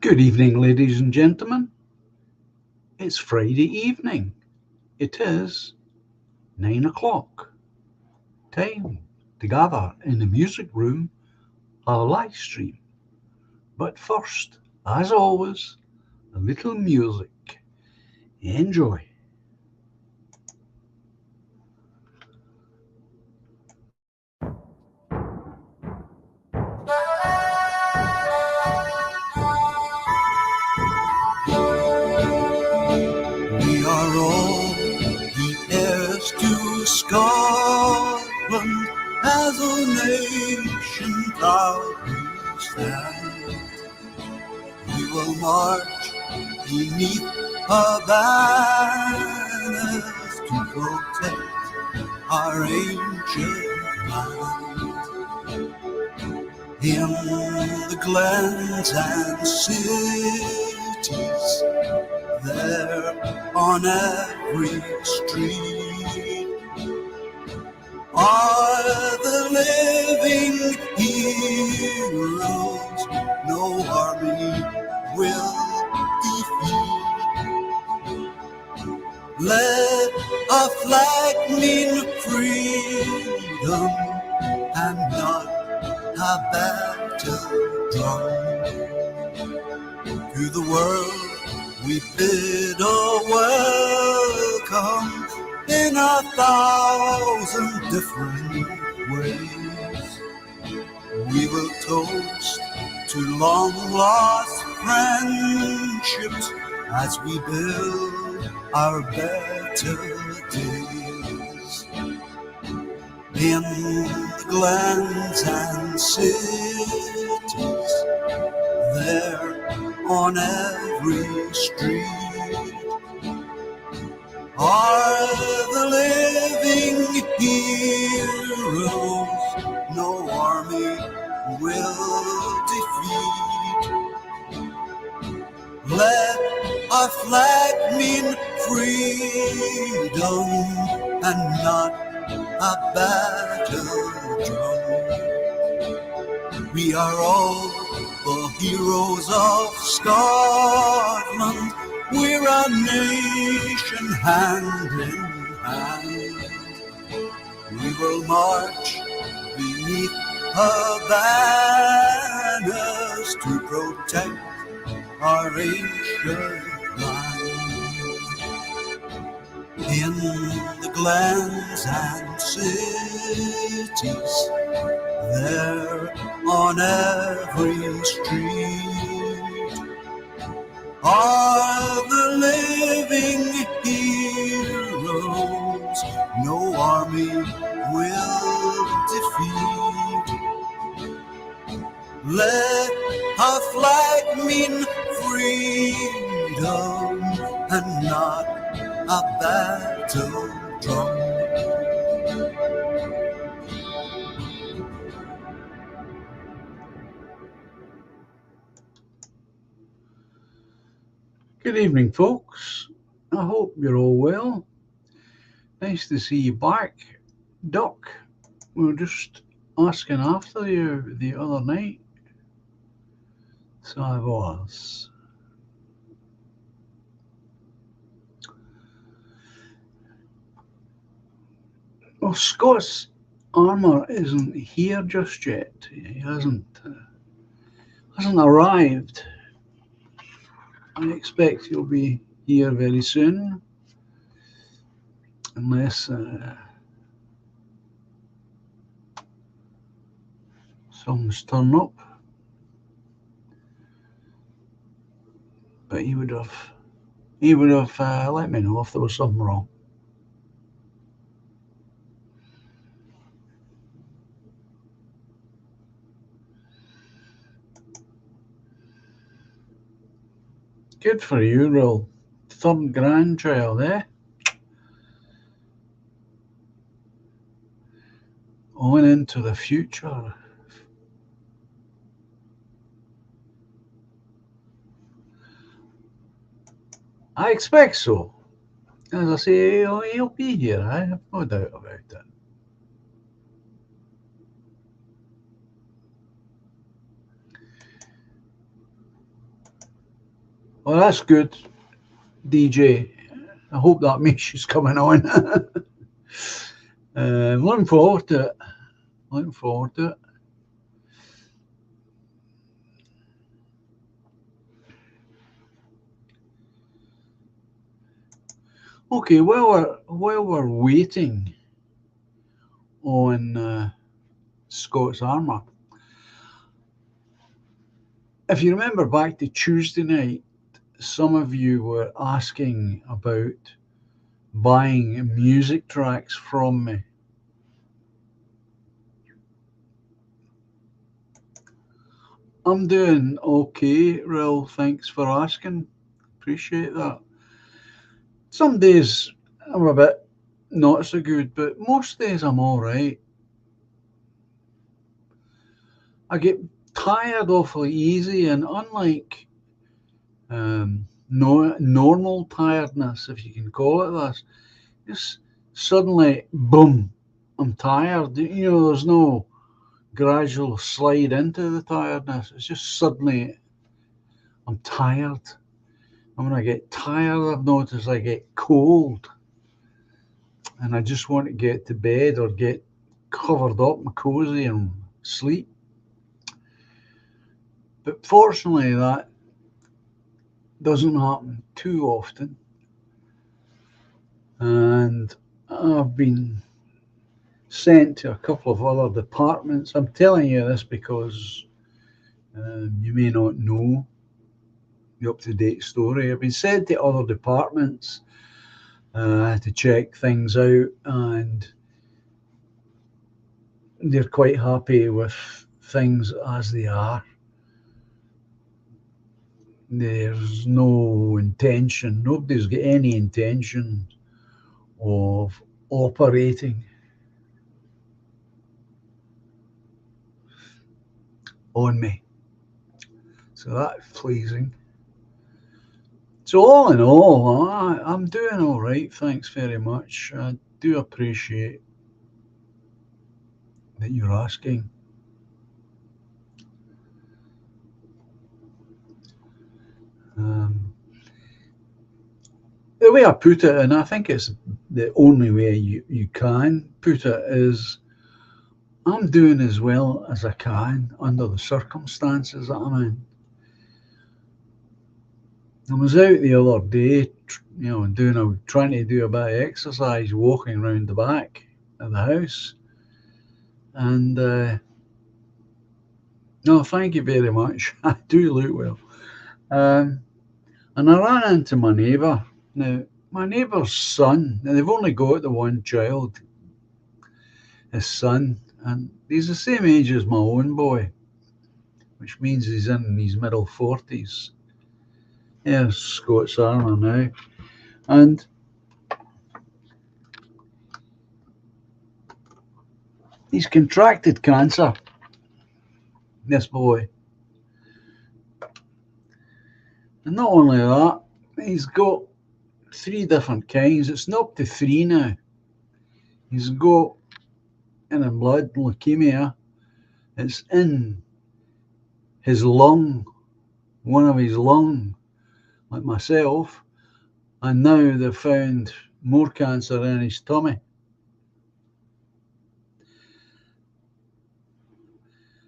Good evening, ladies and gentlemen. It's Friday evening. It is 9 o'clock. Time to gather in the music room, a live stream. But first, as always, a little music. Enjoy. We are all the heirs to Scotland, as a nation proudly stand. We will march beneath her banners to protect our ancient land. In the glens and cities, there on every street are the living heroes no army will defeat. Let a flag mean freedom and not a battle drum. To the world we bid a welcome in 1,000 different ways. We will toast to long lost friendships as we build our better days. In the glens and cities, there on every street are the living heroes no army will defeat. Let our flag mean freedom and not a battle drum. We are all the heroes of Scotland. We're a nation hand in hand. We will march beneath her banners to protect our ancient land. In the glens and cities, there on every street are the living heroes no army will defeat. Let our flag mean freedom and not a battle drum. Good evening, folks. I hope you're all well. Nice to see you back. Duck, we were just asking after you the other night. So I was. Well, Scots Armour isn't here just yet. He hasn't arrived. I expect he'll be here very soon, unless something's turned up. But he would have let me know if there was something wrong. Good for you, Will. Third grandchild, eh? On into the future. I expect so. As I say, he'll be here. I have no doubt about it. Well, that's good, DJ. I hope that means she's coming on. Looking forward to it. Looking forward to it. Okay, while we're waiting on Scots Armour, if you remember back to Tuesday night, some of you were asking about buying music tracks from me. I'm doing okay, Ril. Thanks for asking. Appreciate that. Some days I'm a bit not so good, but most days I'm all right. I get tired awfully easy, and unlike normal tiredness, if you can call it that, just suddenly, boom, I'm tired. You know, there's no gradual slide into the tiredness. It's just suddenly I'm tired. And when I get tired, I've noticed I get cold, and I just want to get to bed or get covered up and cozy and sleep. But fortunately, that doesn't happen too often. And I've been sent to a couple of other departments. I'm telling you this because you may not know the up-to-date story. I've been sent to other departments to check things out, and they're quite happy with things as they are. There's no intention, nobody's got any intention of operating on me. So that's pleasing. So all in all, I'm doing all right. Thanks very much. I do appreciate that you're asking. The way I put it, and I think it's the only way you can put it, is I'm doing as well as I can under the circumstances that I'm in. I was out the other day, trying to do a bit of exercise, walking around the back of the house, and no, thank you very much. I do look well. And I ran into my neighbour. Now, my neighbour's son, now they've only got the one child, his son, and he's the same age as my own boy, which means he's in his middle 40s. Yeah, Scots Armour now. And he's contracted cancer, this boy. And not only that, he's got 3 different kinds. It's not up to 3 now. He's got in the blood leukemia. It's in his lung, one of his lung, like myself. And now they've found more cancer in his tummy.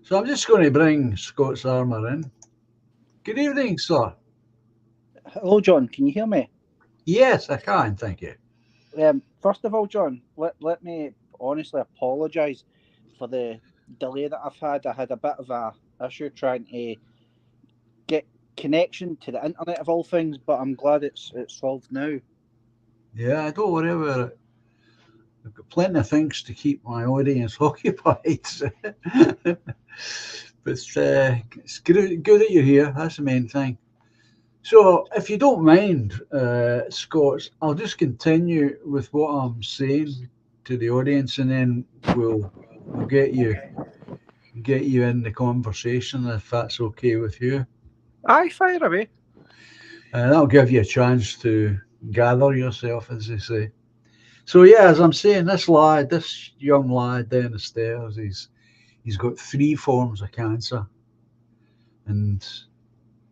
So I'm just going to bring Scots Armour in. Good evening, sir. Hello, John. Can you hear me? Yes, I can, thank you. First of all, John, let me honestly apologise for the delay that I've had. I had a bit of a issue trying to get connection to the internet of all things, but I'm glad it's solved now. Yeah, don't worry about it. I've got plenty of things to keep my audience occupied. But it's good that you're here. That's the main thing. So, if you don't mind, Scots, I'll just continue with what I'm saying to the audience, and then we'll get you in the conversation if that's okay with you. Aye, fire away. That'll give you a chance to gather yourself, as they say. So yeah, as I'm saying, this young lad down the stairs, he's got 3 forms of cancer, and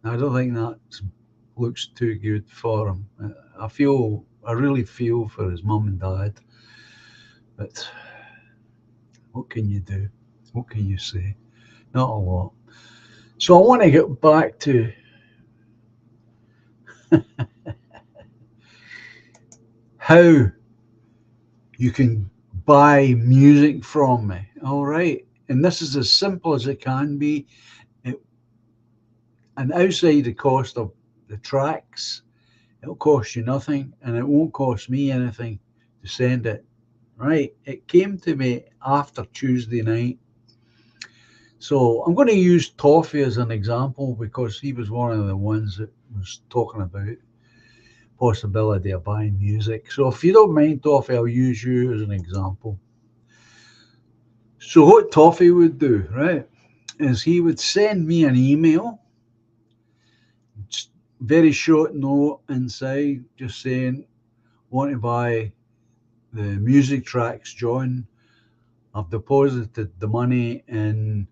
I don't think that's looks too good for him. I really feel for his mum and dad, but what can you do? What can you say? Not a lot. So I want to get back to how you can buy music from me. All right. And this is as simple as it can be. It, and outside the cost of the tracks, it'll cost you nothing and it won't cost me anything to send it. Right. It came to me after Tuesday night. So I'm going to use Toffee as an example because he was one of the ones that was talking about possibility of buying music. So if you don't mind, Toffee, I'll use you as an example. So what Toffee would do, right, is he would send me an email, very short note inside, just saying, want to buy the music tracks, John. I've deposited the money in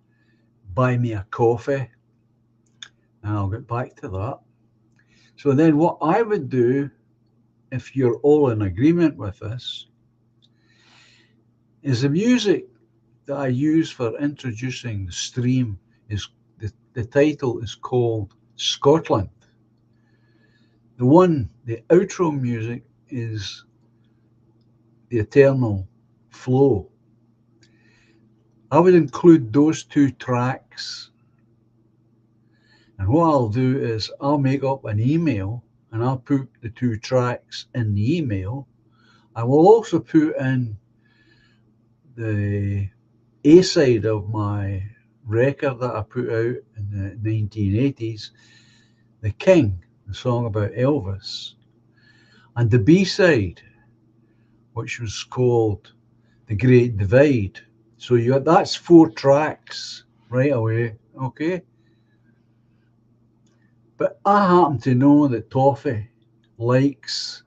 buy me a coffee. And I'll get back to that. So then what I would do, if you're all in agreement with this, is the music that I use for introducing the stream is the title is called Scotland. The outro music is the Eternal Flow. I would include those two tracks. And what I'll do is I'll make up an email and I'll put the two tracks in the email. I will also put in the A side of my record that I put out in the 1980s, The King, the song about Elvis, and the B side, which was called The Great Divide. So that's 4 tracks right away, okay? But I happen to know that Toffee likes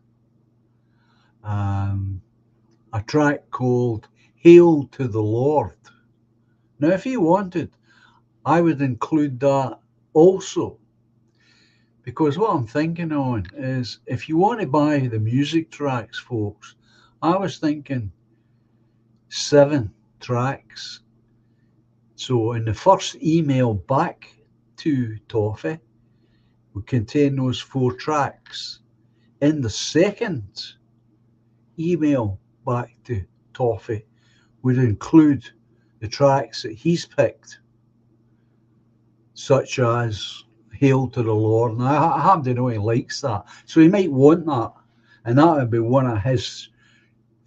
a track called Hail to the Lord. Now, if he wanted, I would include that also. Because what I'm thinking on is if you want to buy the music tracks, folks, I was thinking 7 tracks. So in the first email back to Toffee would contain those 4 tracks. In the second email back to Toffee would include the tracks that he's picked, such as Hail to the Lord. And I happen to know he likes that. So he might want that. And that would be one of his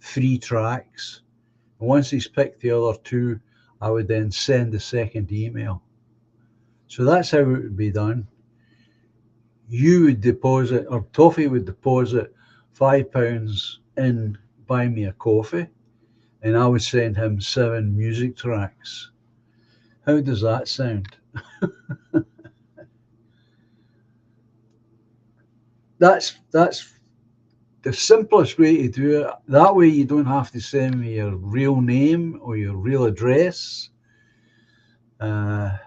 3 tracks. And once he's picked the other 2, I would then send the second email. So that's how it would be done. You would deposit, or Toffee would deposit £5 in Buy Me a Coffee, and I would send him 7 music tracks. How does that sound? That's the simplest way to do it. That way you don't have to send me your real name or your real address. I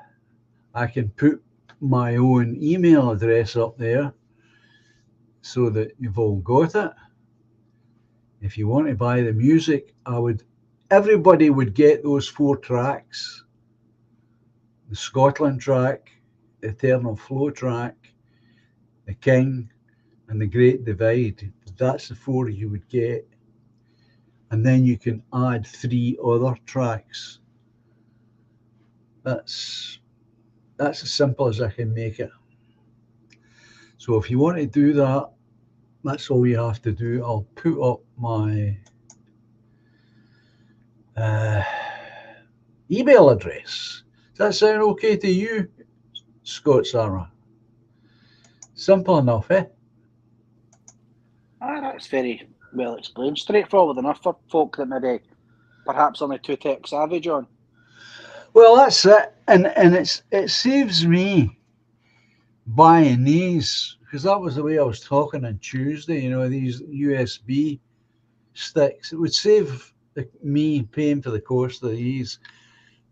can put my own email address up there so that you've all got it. If you want to buy the music, everybody would get those 4 tracks. The Scotland track, the Eternal Flow track, the King, and the Great Divide. That's the 4 you would get. And then you can add 3 other tracks. That's as simple as I can make it. So if you want to do that, that's all you have to do. I'll put up my email address. Does that sound okay to you, Scots Armour? Simple enough, eh? That's very well explained. Straightforward enough for folk that maybe perhaps only too tech savvy, John. Well, that's it. And it saves me buying these, because that was the way I was talking on Tuesday, these USB sticks. It would save me paying for the cost of these.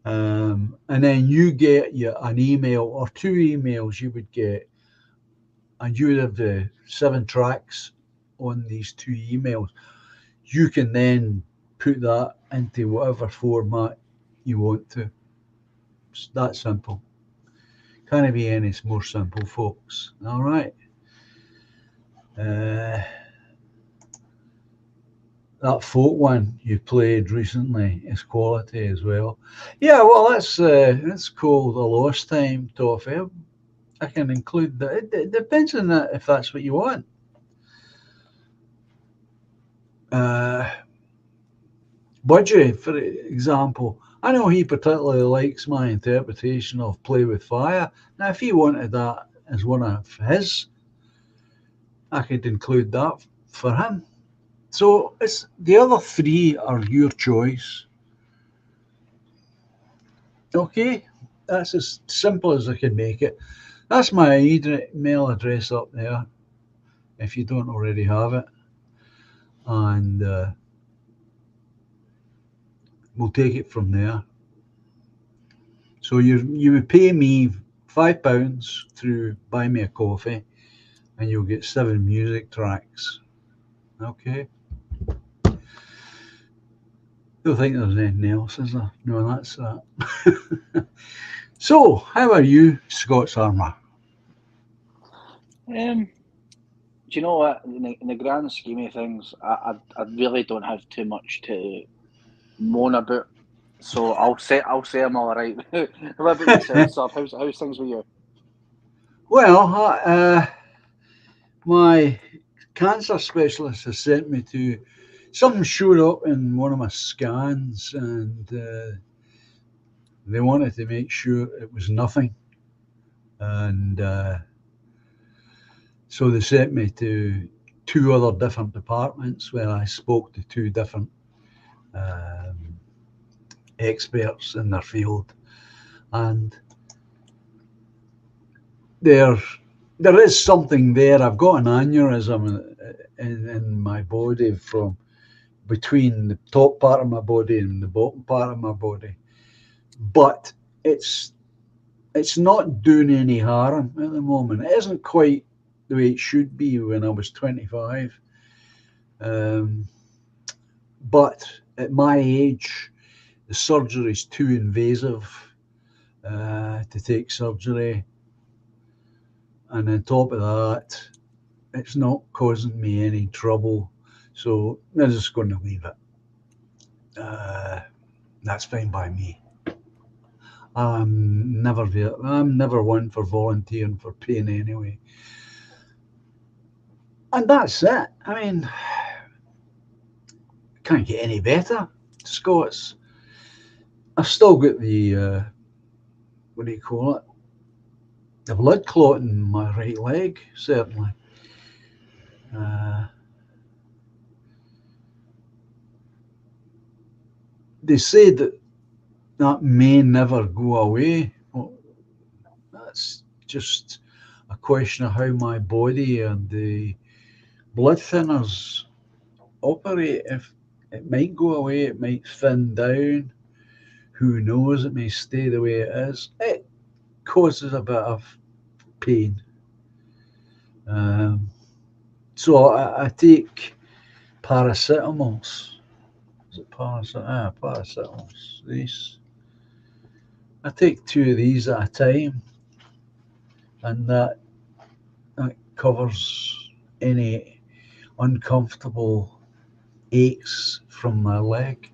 And then you get an email or 2 emails you would get. and you have the 7 tracks on these 2 emails, you can then put that into whatever format you want to. It's that simple. Can't be any more simple, folks. All right. That folk one you played recently is quality as well. Yeah, well, that's called a lost time, Toffee. I can include that. It depends on that if that's what you want. Budgie, for example, I know he particularly likes my interpretation of Play with Fire. Now, if he wanted that as one of his, I could include that for him. So it's the other 3 are your choice. Okay, that's as simple as I can make it. That's my email address up there, if you don't already have it. And we'll take it from there. So you would pay me £5 through Buy Me a Coffee, and you'll get 7 music tracks. Okay. Don't think there's anything else, is there? No, that's that. So, how are you, Scots Armour? Do you know what? In the grand scheme of things, I really don't have too much to moan about. So I'll say I'm all right. What about yourself, sir? How's things with you? Well, my cancer specialist has sent me to something showed up in one of my scans, and they wanted to make sure it was nothing, and so they sent me to 2 other different departments where I spoke to 2 different experts in their field, and there is something there. I've got an aneurysm in my body from between the top part of my body and the bottom part of my body, but it's not doing any harm at the moment. It isn't quite the way it should be when I was 25, but at my age, the surgery is too invasive to take surgery, and on top of that, it's not causing me any trouble, so I'm just going to leave it. That's fine by me. I'm never one for volunteering for pain anyway. And that's it. I mean, can't get any better, Scots. I've still got the what do you call it? The blood clot in my right leg, certainly. They say that may never go away. Well, that's just a question of how my body and the blood thinners operate. If it might go away, it might thin down. Who knows? It may stay the way it is. It causes a bit of pain. So I take paracetamols. Is it paracetamols? These. I take 2 of these at a time, and that covers any uncomfortable aches from my leg.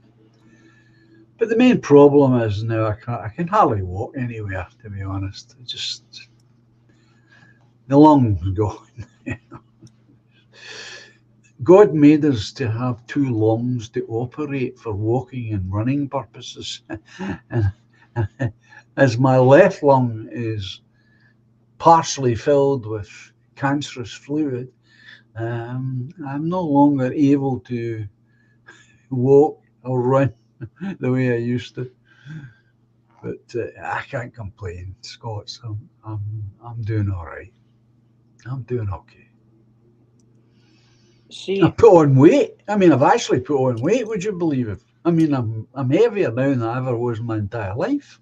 But the main problem is now I can hardly walk anywhere, to be honest. Just the lungs going. God made us to have 2 lungs to operate for walking and running purposes. and as my left lung is partially filled with cancerous fluid, I'm no longer able to walk or run the way I used to. But I can't complain, Scots. I'm doing all right. I'm doing okay. See, I put on weight. I mean, I've actually put on weight. Would you believe it? I mean, I'm heavier now than I ever was in my entire life.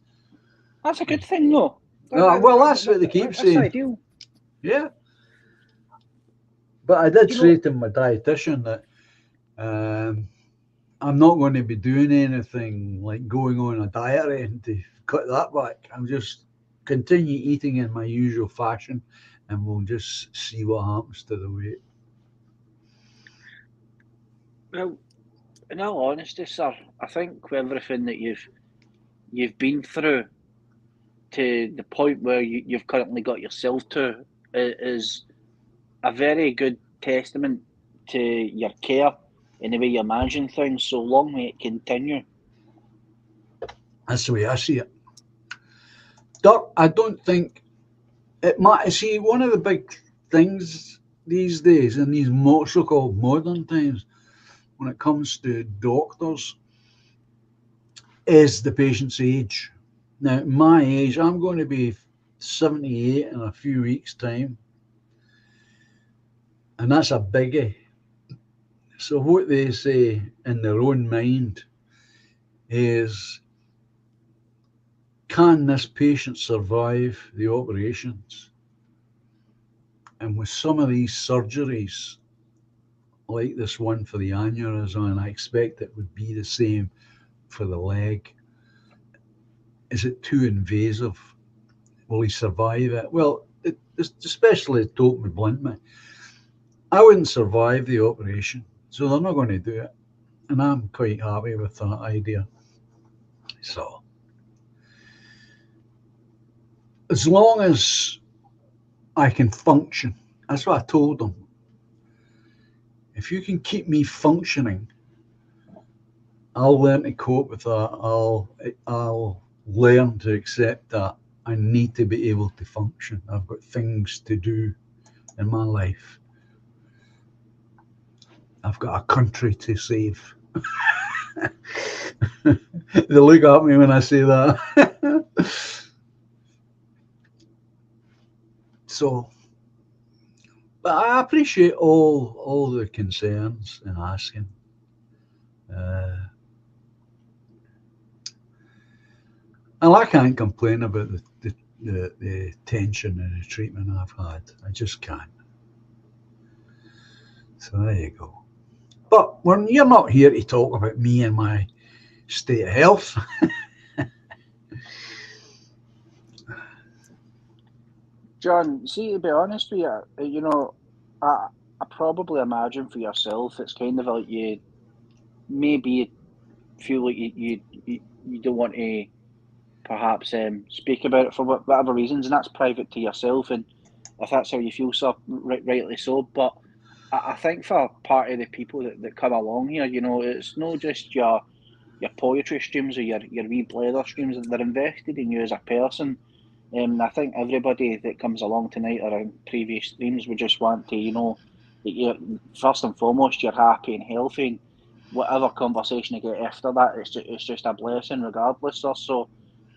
that's a good thing, though. Well, that's what they keep saying. That's ideal. Yeah. But I did You say know, to my dietitian that I'm not going to be doing anything like going on a diet or anything to cut that back. I'm just continue eating in my usual fashion, and we'll just see what happens to the weight. well, in all honesty, sir, I think with everything that you've been through to the point where you've currently got yourself to is a very good testament to your care and the way you're managing things. So long may it continue. That's the way I see it. Dirk, I don't think it might. See, one of the big things these days in these so-called modern times, when it comes to doctors, is the patient's age. Now, my age, I'm going to be 78 in a few weeks' time, and that's a biggie. So, what they say in their own mind is, can this patient survive the operations? And with some of these surgeries, like this one for the aneurysm, and I expect it would be the same for the leg, is it too invasive? Will he survive it? Well, the specialist told me bluntly, I wouldn't survive the operation, so they're not going to do it. And I'm quite happy with that idea. So, as long as I can function, that's what I told them. If you can keep me functioning, I'll learn to cope with that. I'll learn to accept that I need to be able to function. I've got things to do in my life. I've got a country to save. They look at me when I say that. So, but I appreciate all the concerns and asking. Uh, and I can't complain about the tension and the treatment I've had. I just can't. So there you go. But when you're not here to talk about me and my state of health, John, see, to be honest with you, I, I probably imagine for yourself, it's kind of like you maybe feel like you don't want to perhaps speak about it for whatever reasons, and that's private to yourself. And if that's how you feel, so rightly so. But I think for part of the people that come along here, it's not just your poetry streams or your wee blether streams, they're invested in you as a person. I think everybody that comes along tonight or in previous streams would just want to, that you're first and foremost you're happy and healthy. And whatever conversation you get after that, it's just a blessing regardless. So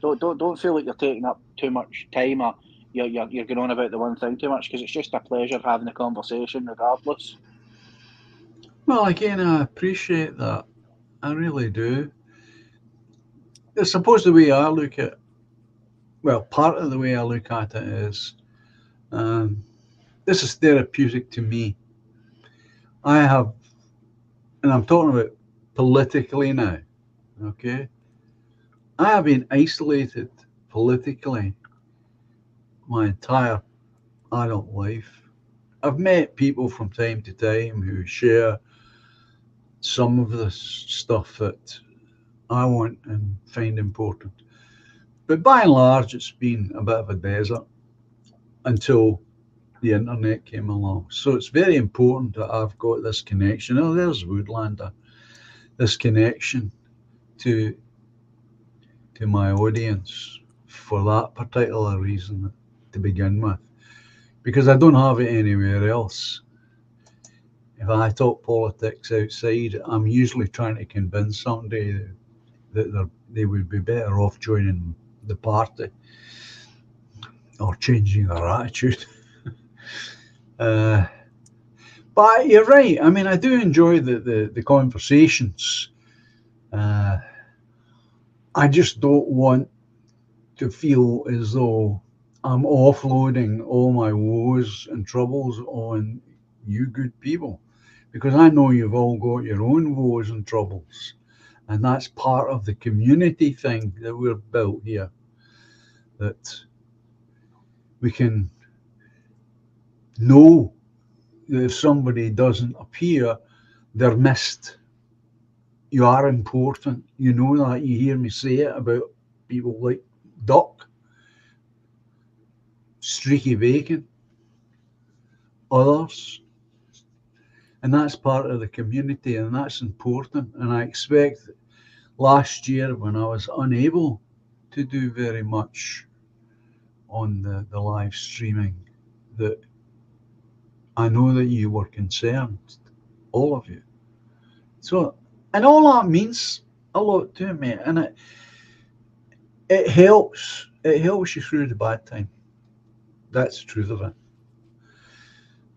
don't feel like you're taking up too much time or you're going on about the one thing too much, because it's just a pleasure having the conversation regardless. well, again, I appreciate that. I really do. I suppose the way I look at, well, part of the way I look at it is, um, this is therapeutic to me. I have, and I'm talking about politically now, okay? I have been isolated politically my entire adult life. I've met people from time to time who share some of the stuff that I want and find important. But by and large, it's been a bit of a desert until the internet came along. So it's very important that I've got this connection. Oh, there's Woodlander, this connection to my audience for that particular reason to begin with, because I don't have it anywhere else. If I talk politics outside, I'm usually trying to convince somebody that they would be better off joining the party or changing their attitude. uh, but you're right. I mean, I do enjoy the conversations. Uh, I just don't want to feel as though I'm offloading all my woes and troubles on you good people, because I know you've all got your own woes and troubles, and that's part of the community thing that we're built here, that we can know that if somebody doesn't appear, they're missed. You are important. You know that. You hear me say it about people like Duck, Streaky Bacon, others. And that's part of the community, and that's important. And I expect last year, when I was unable to do very much on the live streaming, that I know that you were concerned, all of you. So, and all that means a lot to me, and it helps. It helps you through the bad time. That's the truth of it.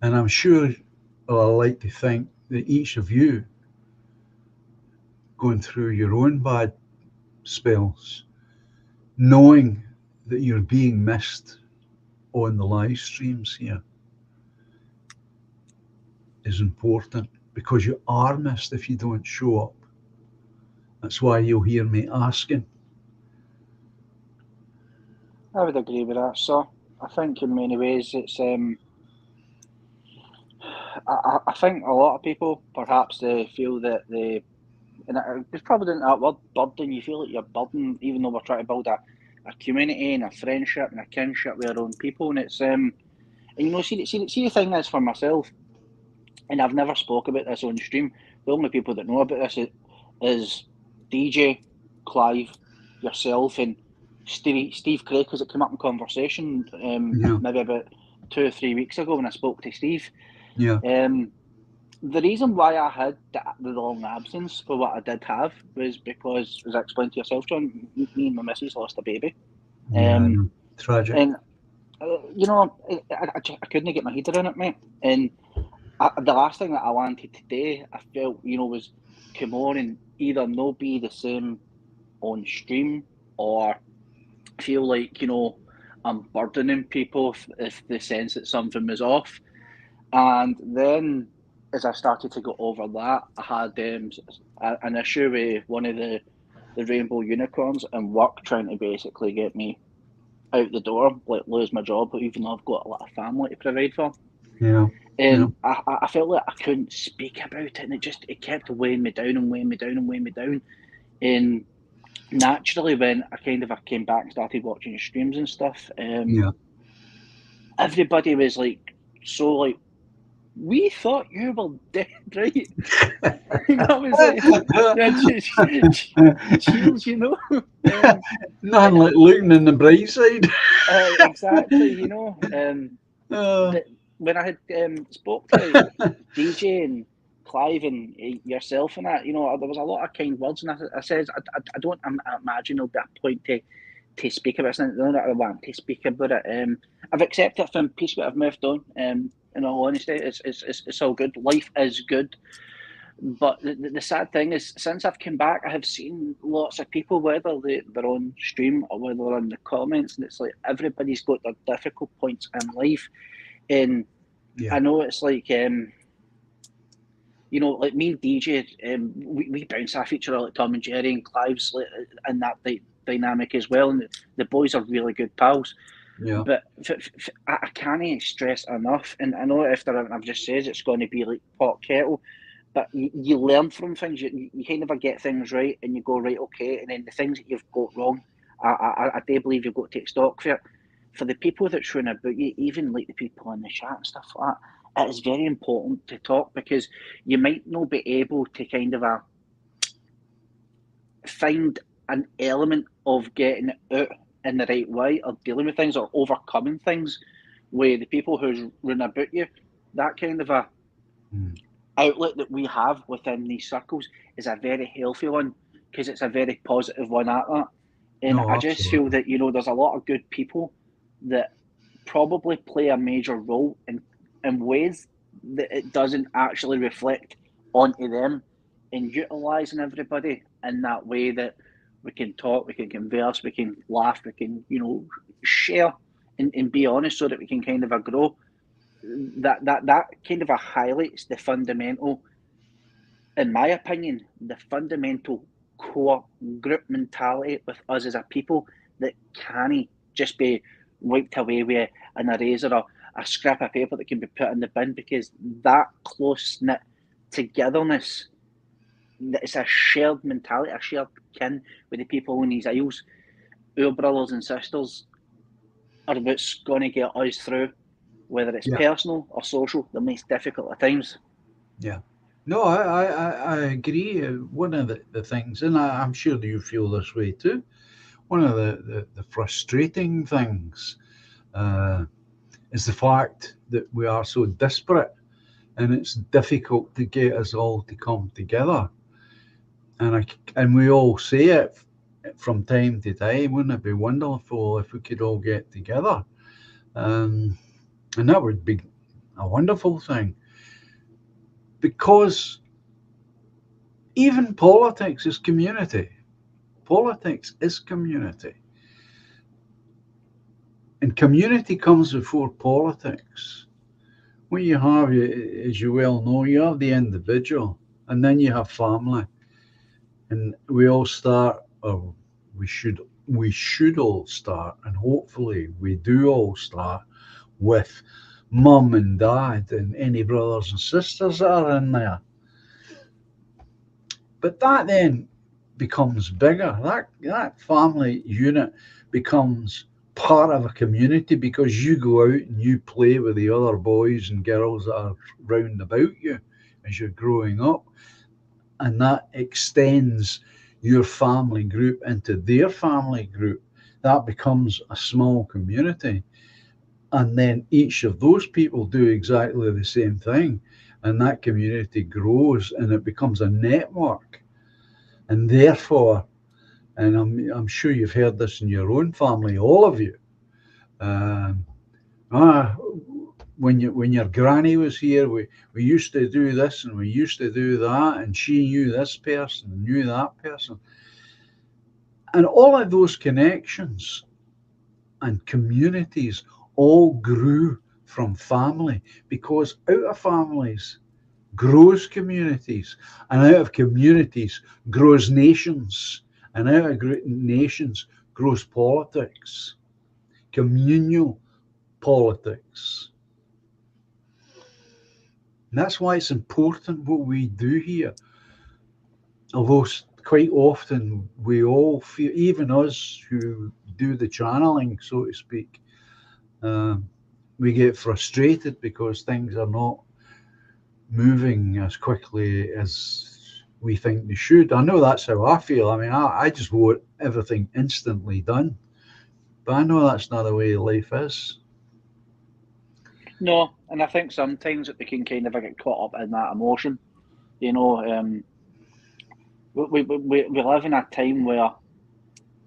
And I'm sure, well, I like to think that each of you going through your own bad spells, knowing that you're being missed on the live streams here is important, because you are missed if you don't show up. That's why you'll hear me asking. I would agree with that, sir. I think in many ways it's I think a lot of people perhaps they feel that they, and it's probably not that word burden. You feel like you're burdened, even though we're trying to build a community and a friendship and a kinship with our own people. And it's and you know, see the thing is for myself, and I've never spoke about this on stream. The only people that know about this is DJ, Clive, yourself, and Steve Craig, because it came up in conversation Yeah, maybe about 2 or 3 weeks ago when I spoke to Steve. yeah, The reason why I had the long absence for what I did have was because, as I explained to yourself, John, me and my missus lost a baby. yeah. I know. Tragic. And, you know, I couldn't get my head around it, mate. And the last thing that I wanted to do, I felt, you know, was come on and either not be the same on stream or feel like, you know, I'm burdening people if they sense that something was off. And then as I started to go over that, I had an issue with one of the rainbow unicorns and work trying to basically get me out the door, like lose my job, even though I've got a lot of family to provide for. Yeah, yeah, And I felt like I couldn't speak about it, and it kept weighing me down and weighing me down and weighing me down. And naturally, when I came back and started watching streams and stuff, yeah. everybody was like, so like, we thought you were dead, right? And I was like, yeah, cheers, you know. Nothing like looking in the bright side. Exactly, you know. Uh, But when I had spoke to DJ and Clive and yourself and that, you know, there was a lot of kind words, and I said, I don't imagine there'll be a point to speak about it. Not that I want to speak about it. I've accepted it from peace, but I've moved on. In all honesty, it's all good. Life is good. But the sad thing is, since I've come back, I have seen lots of people, whether they're on stream or whether they're in the comments, and it's like everybody's got their difficult points in life. And yeah, I know it's like, you know, like me and DJ, we bounce off each other like Tom and Jerry, and Clive's like, in that dynamic as well. And the boys are really good pals. yeah, But I can't stress enough, and I know after I've just said it's going to be like pot kettle, but you learn from things. You kind of get things right, and you go right, okay, and then the things that you've got wrong, I do believe you've got to take stock for it. For the people that's running about you, even like the people in the chat and stuff like that, it is very important to talk, because you might not be able to kind of find an element of getting it out in the right way, or dealing with things, or overcoming things with the people who's running about you. That kind of a mm, outlet that we have within these circles is a very healthy one, because it's a very positive one at that. And no, I just feel absolutely. that, you know, there's a lot of good people that probably play a major role in ways that it doesn't actually reflect onto them, and utilising everybody in that way that we can talk, we can converse, we can laugh, we can, you know, share and be honest, so that we can kind of grow. that kind of highlights the fundamental, in my opinion, the fundamental core group mentality with us as a people that can't just be wiped away with an eraser or a scrap of paper that can be put in the bin, because that close knit togetherness, it's a shared mentality, a shared kin with the people in these aisles. Our brothers and sisters are what's going to get us through, whether it's Yeah. personal or social, the most difficult of times. Yeah. No, I agree. One of the things, and I'm sure you feel this way too, one of the frustrating things uh, is the fact that we are so disparate and it's difficult to get us all to come together. And we all say it from time to time. Wouldn't it be wonderful if we could all get together? Um, and that would be a wonderful thing, because even politics is community. Politics is community. And community comes before politics. What you have, as you well know, you have the individual, and then you have family. And we all start, or we should all start, and hopefully we do all start with mum and dad and any brothers and sisters that are in there. But that then becomes bigger. That family unit becomes part of a community, because you go out and you play with the other boys and girls that are round about you as you're growing up, and that extends your family group into their family group. That becomes a small community, and then each of those people do exactly the same thing, and that community grows and it becomes a network. And therefore, and I'm sure you've heard this in your own family, all of you. Um, ah, when your granny was here, we used to do this and we used to do that, and she knew this person and knew that person, and all of those connections and communities all grew from family, because out of families grows communities, and out of communities grows nations, and out of nations grows politics, communal politics. And that's why it's important what we do here. Although quite often we all feel, even us who do the channeling, so to speak, um, we get frustrated because things are not moving as quickly as we think they should. I know that's how I feel. I mean, I just want everything instantly done, but I know that's not the way life is. No, and I think sometimes that we can kind of get caught up in that emotion. You know, we live in a time where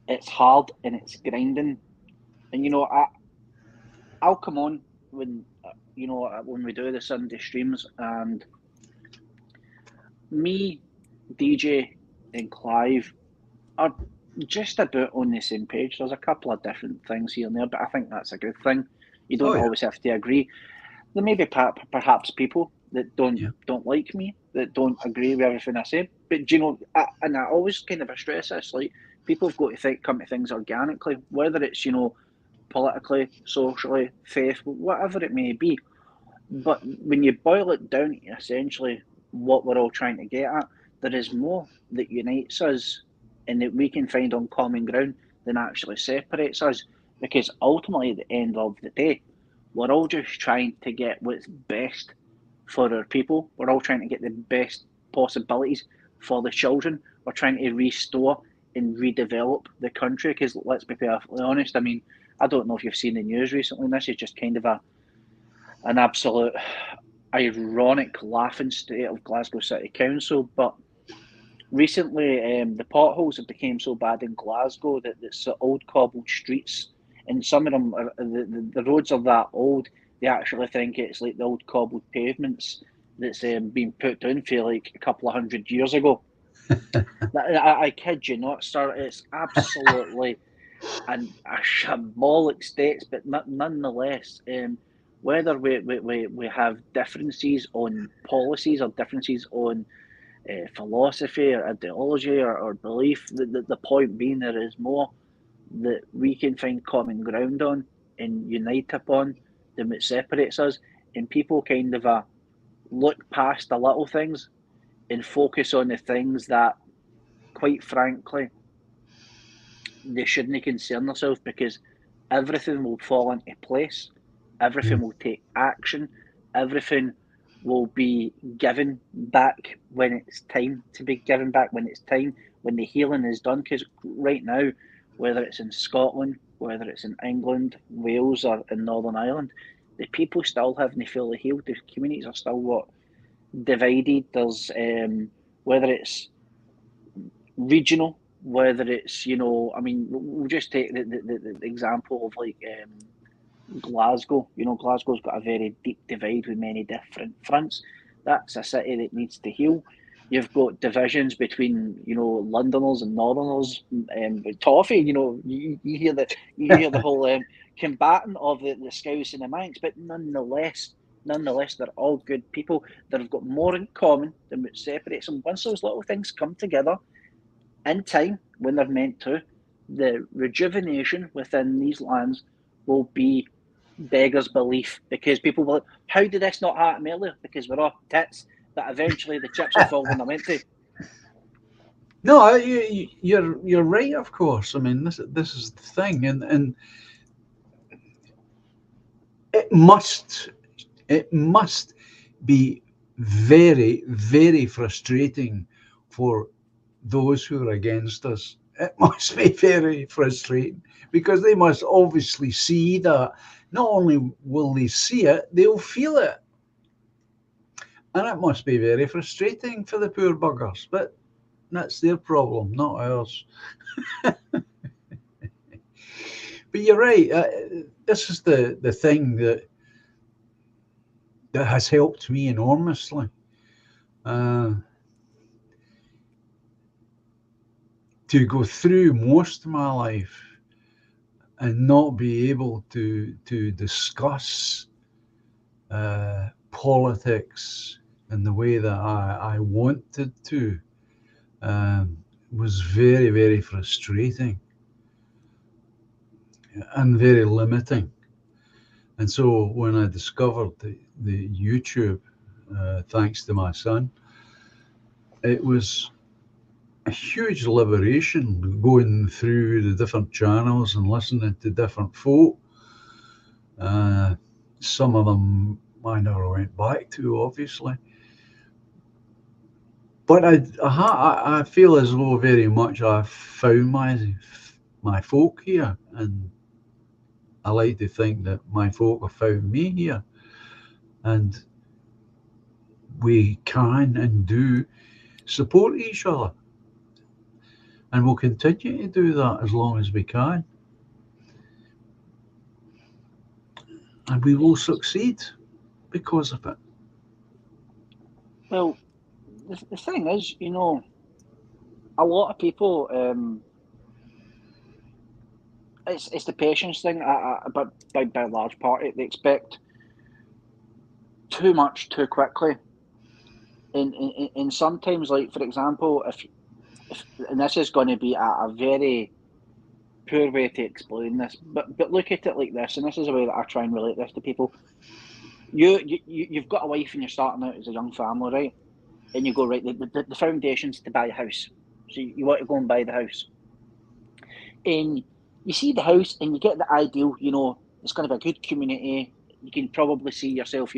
it's hard and it's grinding, and I'll come on when when we do the Sunday streams, and me, DJ, and Clive are just about on the same page. There's a couple of different things here and there, but I think that's a good thing. You Oh don't yeah, always have to agree. There may be perhaps people that yeah, don't like me, that don't agree with everything I say. But and I always kind of stress this: like, people have got to come to things organically, whether it's politically, socially, faith, whatever it may be. But when you boil it down to essentially what we're all trying to get at, there is more that unites us and that we can find on common ground than actually separates us. Because ultimately, at the end of the day, we're all just trying to get what's best for our people. We're all trying to get the best possibilities for the children. We're trying to restore and redevelop the country. Because let's be perfectly honest, I mean, I don't know if you've seen the news recently. This is just kind of an absolute ironic laughing state of Glasgow City Council. But recently, the potholes have become so bad in Glasgow that it's the old cobbled streets, and some of them the roads are that old. They actually think it's like the old cobbled pavements that's been put down for like a couple of 100 years ago. I kid you not, sir. It's absolutely a shambolic state, but nonetheless, whether we have differences on policies or differences on philosophy or ideology or belief, the point being there is more that we can find common ground on and unite upon than what separates us. And people kind of look past the little things and focus on the things that, quite frankly, they shouldn't concern themselves, because everything will fall into place, everything will take action, everything will be given back when it's time to be given back, when it's time, when the healing is done. Because right now, whether it's in Scotland, whether it's in England, Wales, or in Northern Ireland, the people still haven't fully healed. The communities are still divided. There's whether it's regional, whether it's, I mean, we'll just take the example of like Glasgow. Glasgow's got a very deep divide with many different fronts. That's a city that needs to heal. You've got divisions between, Londoners and Northerners. Toffee, you hear the whole combatant of the Scouse and the Manx, but nonetheless, they're all good people that have got more in common than what separates them. Once those little things come together in time, when they're meant to, the rejuvenation within these lands will be beggars belief, because people will, how did this not happen earlier? Because we're all tits, but eventually the chips will fall when they're meant to. No, you're right. Of course, I mean this is the thing, and it must be very, very frustrating for those who are against us. It must be very frustrating, because they must obviously see that. Not only will they see it, they'll feel it. And it must be very frustrating for the poor buggers, but that's their problem, not ours. But you're right. This is the thing that has helped me enormously. To go through most of my life and not be able to discuss politics in the way that I wanted to was very, very frustrating and very limiting. And so when I discovered the YouTube, thanks to my son, it was a huge liberation going through the different channels and listening to different folk. Some of them I never went back to, obviously. But I feel as though very much I've found my folk here, and I like to think that my folk have found me here, and we can and do support each other, and we'll continue to do that as long as we can, and we will succeed because of it. Well, the thing is, a lot of people, it's the patience thing, but by a large part, they expect too much too quickly. And sometimes, like, for example, if and this is going to be a very poor way to explain this, but look at it like this, and this is a way that I try and relate this to people. You've got a wife and you're starting out as a young family, right? And you go, right, the foundation's to buy a house. So you want to go and buy the house. And you see the house and you get the ideal, it's going to be a good community. You can probably see yourself,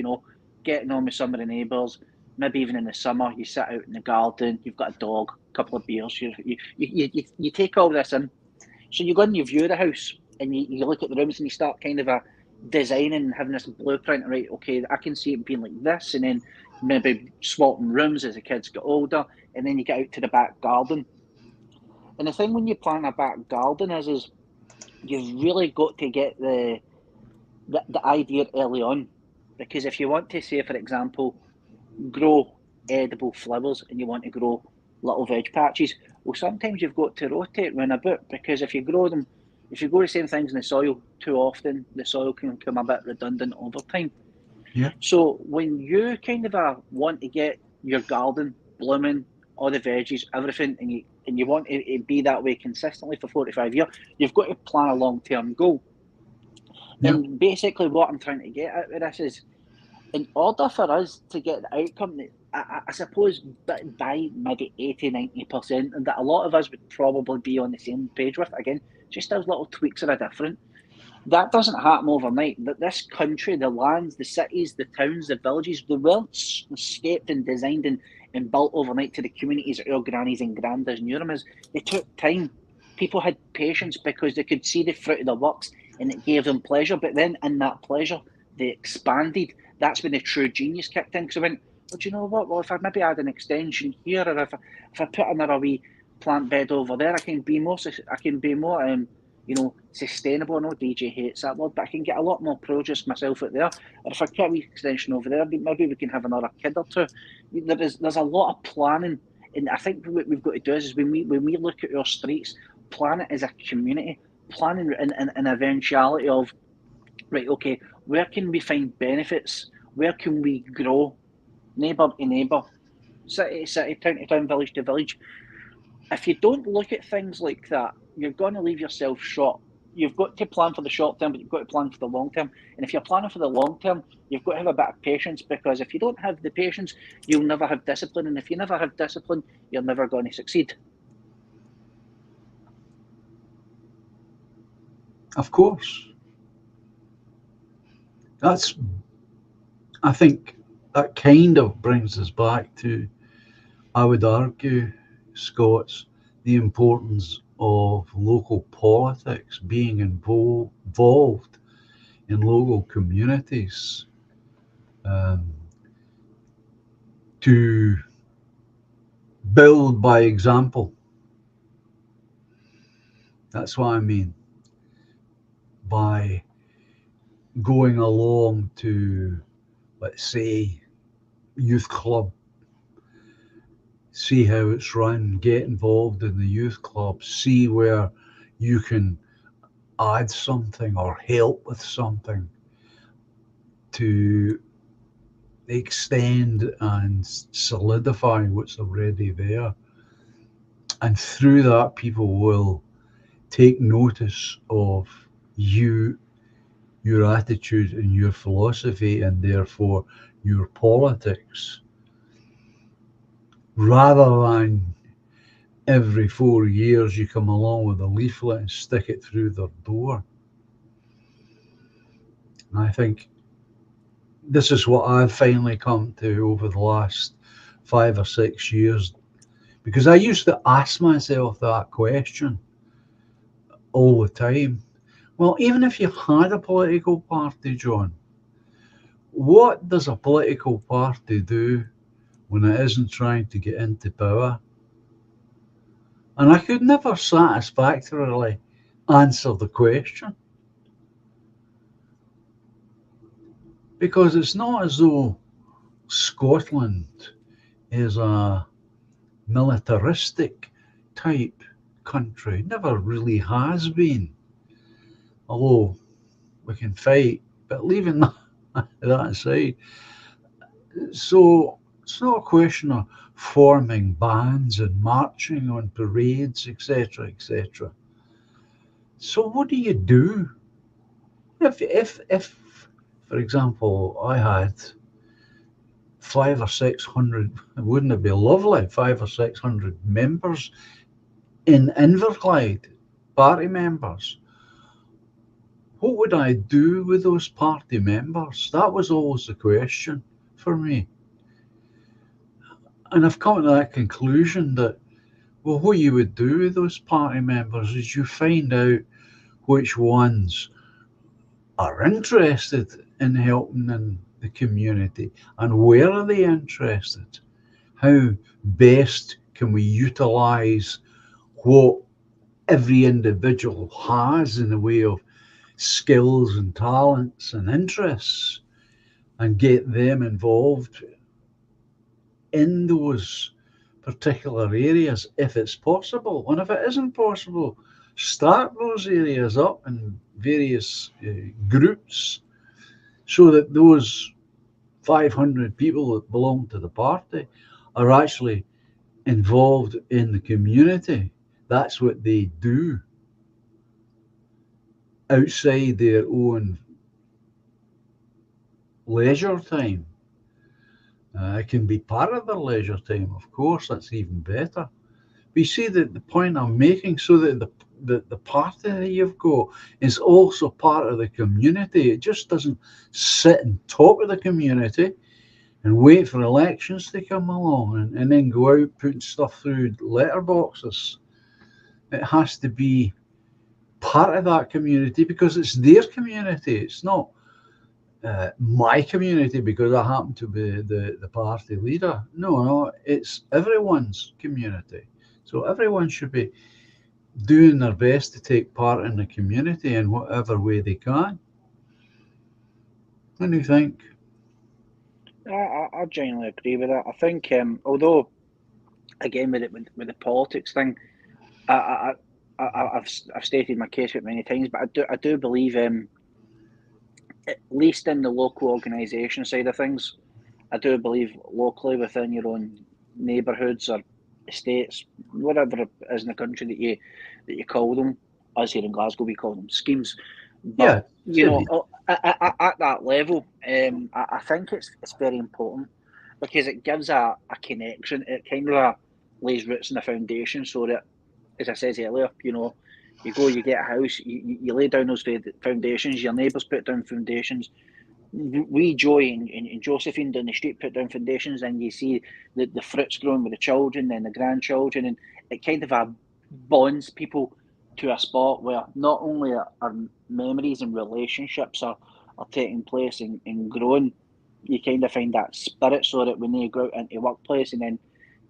getting on with some of the neighbours. Maybe even in the summer, you sit out in the garden, you've got a dog, a couple of beers. You take all this in. So you go and you view the house and you look at the rooms and you start kind of designing and having this blueprint, right? Okay, I can see it being like this, and then maybe swapping rooms as the kids get older, and then you get out to the back garden. And the thing when you plan a back garden is you've really got to get the idea early on, because if you want to, say, for example, grow edible flowers and you want to grow little veg patches, well, sometimes you've got to rotate round a bit, because if you grow them if you grow the same things in the soil too often, the soil can become a bit redundant over time. Yeah. So when you kind of want to get your garden blooming, all the veggies, everything, and you want to be that way consistently for 45 years, you've got to plan a long-term goal. Yeah. And basically what I'm trying to get at with this is, in order for us to get the outcome that I suppose by maybe 80-90%, and that a lot of us would probably be on the same page with, again, just those little tweaks are different. That doesn't happen overnight. That this country, the lands, the cities, the towns, the villages, they weren't scaped and designed and built overnight to the communities that our grannies and grandads knew them as. They took time. People had patience because they could see the fruit of their works and it gave them pleasure. But then in that pleasure, they expanded. That's when the true genius kicked in. Because I went, well, do you know what? Well, if I maybe add an extension here, or if I put another wee plant bed over there, I can be more sustainable. I know DJ hates that word, but I can get a lot more produce myself out there. Or if I put a wee extension over there, maybe we can have another kid or two. There's a lot of planning, and I think what we've got to do is when we look at our streets, plan it as a community, planning an eventuality of, right, okay, where can we find benefits? Where can we grow? Neighbour to neighbour, city to city, town to town, village to village. If you don't look at things like that, you're going to leave yourself short. You've got to plan for the short term, but you've got to plan for the long term. And if you're planning for the long term, you've got to have a bit of patience, because if you don't have the patience, you'll never have discipline. And if you never have discipline, you're never going to succeed. Of course. I think that kind of brings us back to, I would argue, Scots, the importance of local politics, being involved in local communities, um, to build by example. That's what I mean by going along to, let's say, youth club, see how it's run, get involved in the youth club, see where you can add something or help with something to extend and solidify what's already there. And through that, people will take notice of you, your attitude, and your philosophy, and therefore your politics, rather than every 4 years you come along with a leaflet and stick it through their door. And I think this is what I've finally come to over the last 5 or 6 years, because I used to ask myself that question all the time. Well, even if you had a political party, John, what does a political party do when it isn't trying to get into power? And I could never satisfactorily answer the question, because it's not as though Scotland is a militaristic type country. It never really has been. Although we can fight, but leaving that aside, so it's not a question of forming bands and marching on parades, etc., etc. So what do you do if, for example, I had 500 or 600? Wouldn't it be lovely? 500 or 600 members in Inverclyde, party members. What would I do with those party members? That was always the question for me. And I've come to that conclusion that, well, what you would do with those party members is you find out which ones are interested in helping in the community and where are they interested. How best can we utilise what every individual has in the way of skills and talents and interests, and get them involved in those particular areas if it's possible. And if it isn't possible, start those areas up in various groups so that those 500 people that belong to the party are actually involved in the community. That's what they do outside their own leisure time. It can be part of their leisure time, of course, that's even better. But you see the point I'm making, so that the party that you've got is also part of the community. It just doesn't sit on top of the community and wait for elections to come along and then go out putting stuff through letterboxes. It has to be part of that community because it's their community. It's not my community because I happen to be the party leader. No, it's everyone's community. So everyone should be doing their best to take part in the community in whatever way they can. What do you think? I genuinely agree with that. I think, although again with the politics thing, I, I've stated my case with many times, but I do believe, at least in the local organisation side of things, I do believe locally within your own neighbourhoods or estates, whatever it is in the country that you call them. Us here in Glasgow, we call them schemes. But Yeah, you know, at that level, I think it's very important because it gives a connection. It kind of lays roots in the foundation, so that, as I said earlier, you know, you go, you get a house, you lay down those foundations. Your neighbours put down foundations. We, Joy and Josephine down the street put down foundations, and you see the fruits growing with the children and the grandchildren, and it kind of bonds people to a spot where not only are memories and relationships are taking place and growing, you kind of find that spirit so that when they go out into workplace and then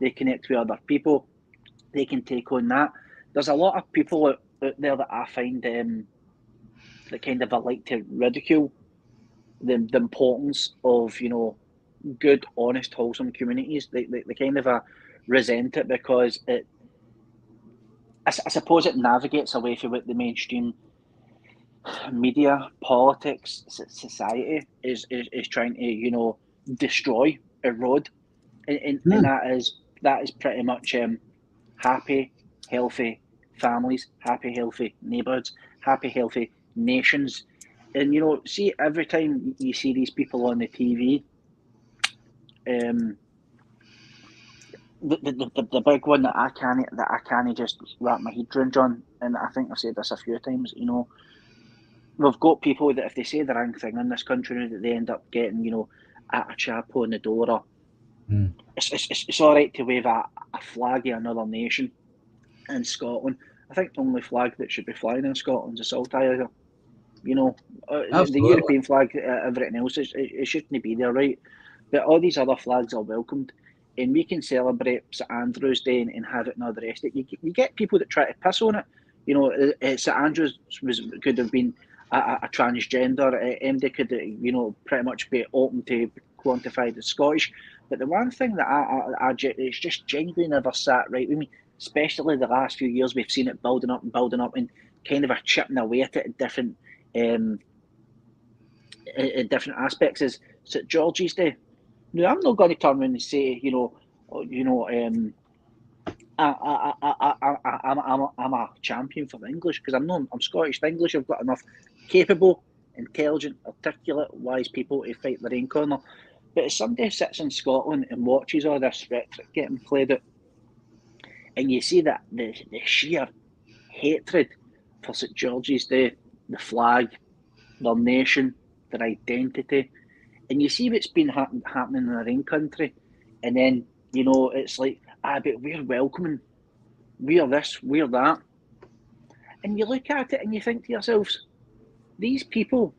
they connect with other people, they can take on that. There's a lot of people out there that I find that kind of like to ridicule the importance of, you know, good, honest, wholesome communities. They kind of resent it because I suppose it navigates away from what the mainstream media, politics, society is trying to, you know, destroy, erode, and hmm, that is pretty much happy, healthy families, happy, healthy neighbourhoods, happy, healthy nations. And you know, see, every time you see these people on the TV, um, the big one that I can't just wrap my head around, John, and I think I've said this a few times. You know, we've got people that if they say the wrong thing in this country, that they end up getting, you know, a chapo on the door. Or hmm. it's all right to wave a flag of another nation in Scotland. I think the only flag that should be flying in Scotland is a saltire. You know, the Absolutely. European flag, everything else, it shouldn't be there, right? But all these other flags are welcomed, and we can celebrate St Andrew's Day and have it and all the rest of it. You get people that try to piss on it. You know, St Andrews could have been a transgender. MD could, you know, pretty much be open to quantified as Scottish. But the one thing that it's just genuinely never sat right with me, especially the last few years, we've seen it building up and building up, and kind of a chipping away at it at um, different aspects, is St George's Day. Now, I'm not going to turn around and say, I'm a champion for the English, because I'm Scottish English. I've got enough capable, intelligent, articulate, wise people to fight their own corner. But if somebody sits in Scotland and watches all this rhetoric getting played out, and you see that the sheer hatred for St George's Day, the flag, their nation, their identity, and you see what's been happening in our own country, and then, you know, it's like, but we're welcoming, we're this, we're that, and you look at it and you think to yourselves, these people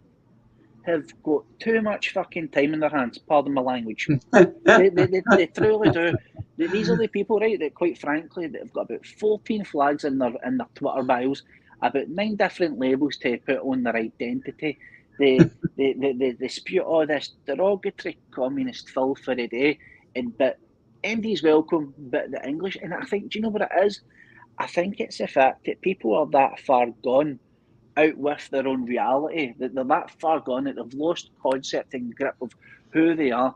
have got too much fucking time in their hands. Pardon my language. They truly do. These are the people, right, that quite frankly, that have got about 14 flags in their Twitter bios, about 9 different labels to put on their identity. They spew all this derogatory communist filth for the day, but MD's welcome, but the English, and I think, do you know what it is? I think it's the fact that people are that far gone out with their own reality, that they're that far gone that they've lost concept and grip of who they are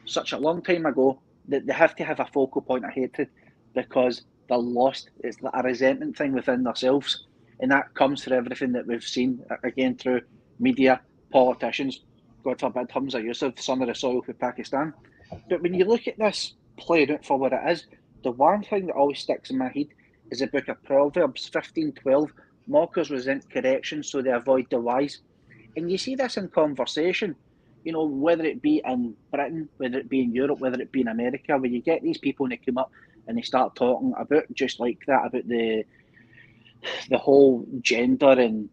such a long time ago that they have to have a focal point of hatred because they're lost. It's a resentment thing within themselves. And that comes through everything that we've seen, again, through media, politicians, God forbid, Hamza Yusuf, son of the soil for Pakistan. But when you look at this played out for what it is, the one thing that always sticks in my head is the book of Proverbs 15:12. Mockers resent correction, so they avoid the wise. And you see this in conversation, whether it be in Britain, whether it be in Europe, whether it be in America, where you get these people and they come up and they start talking about just like that, about the whole gender and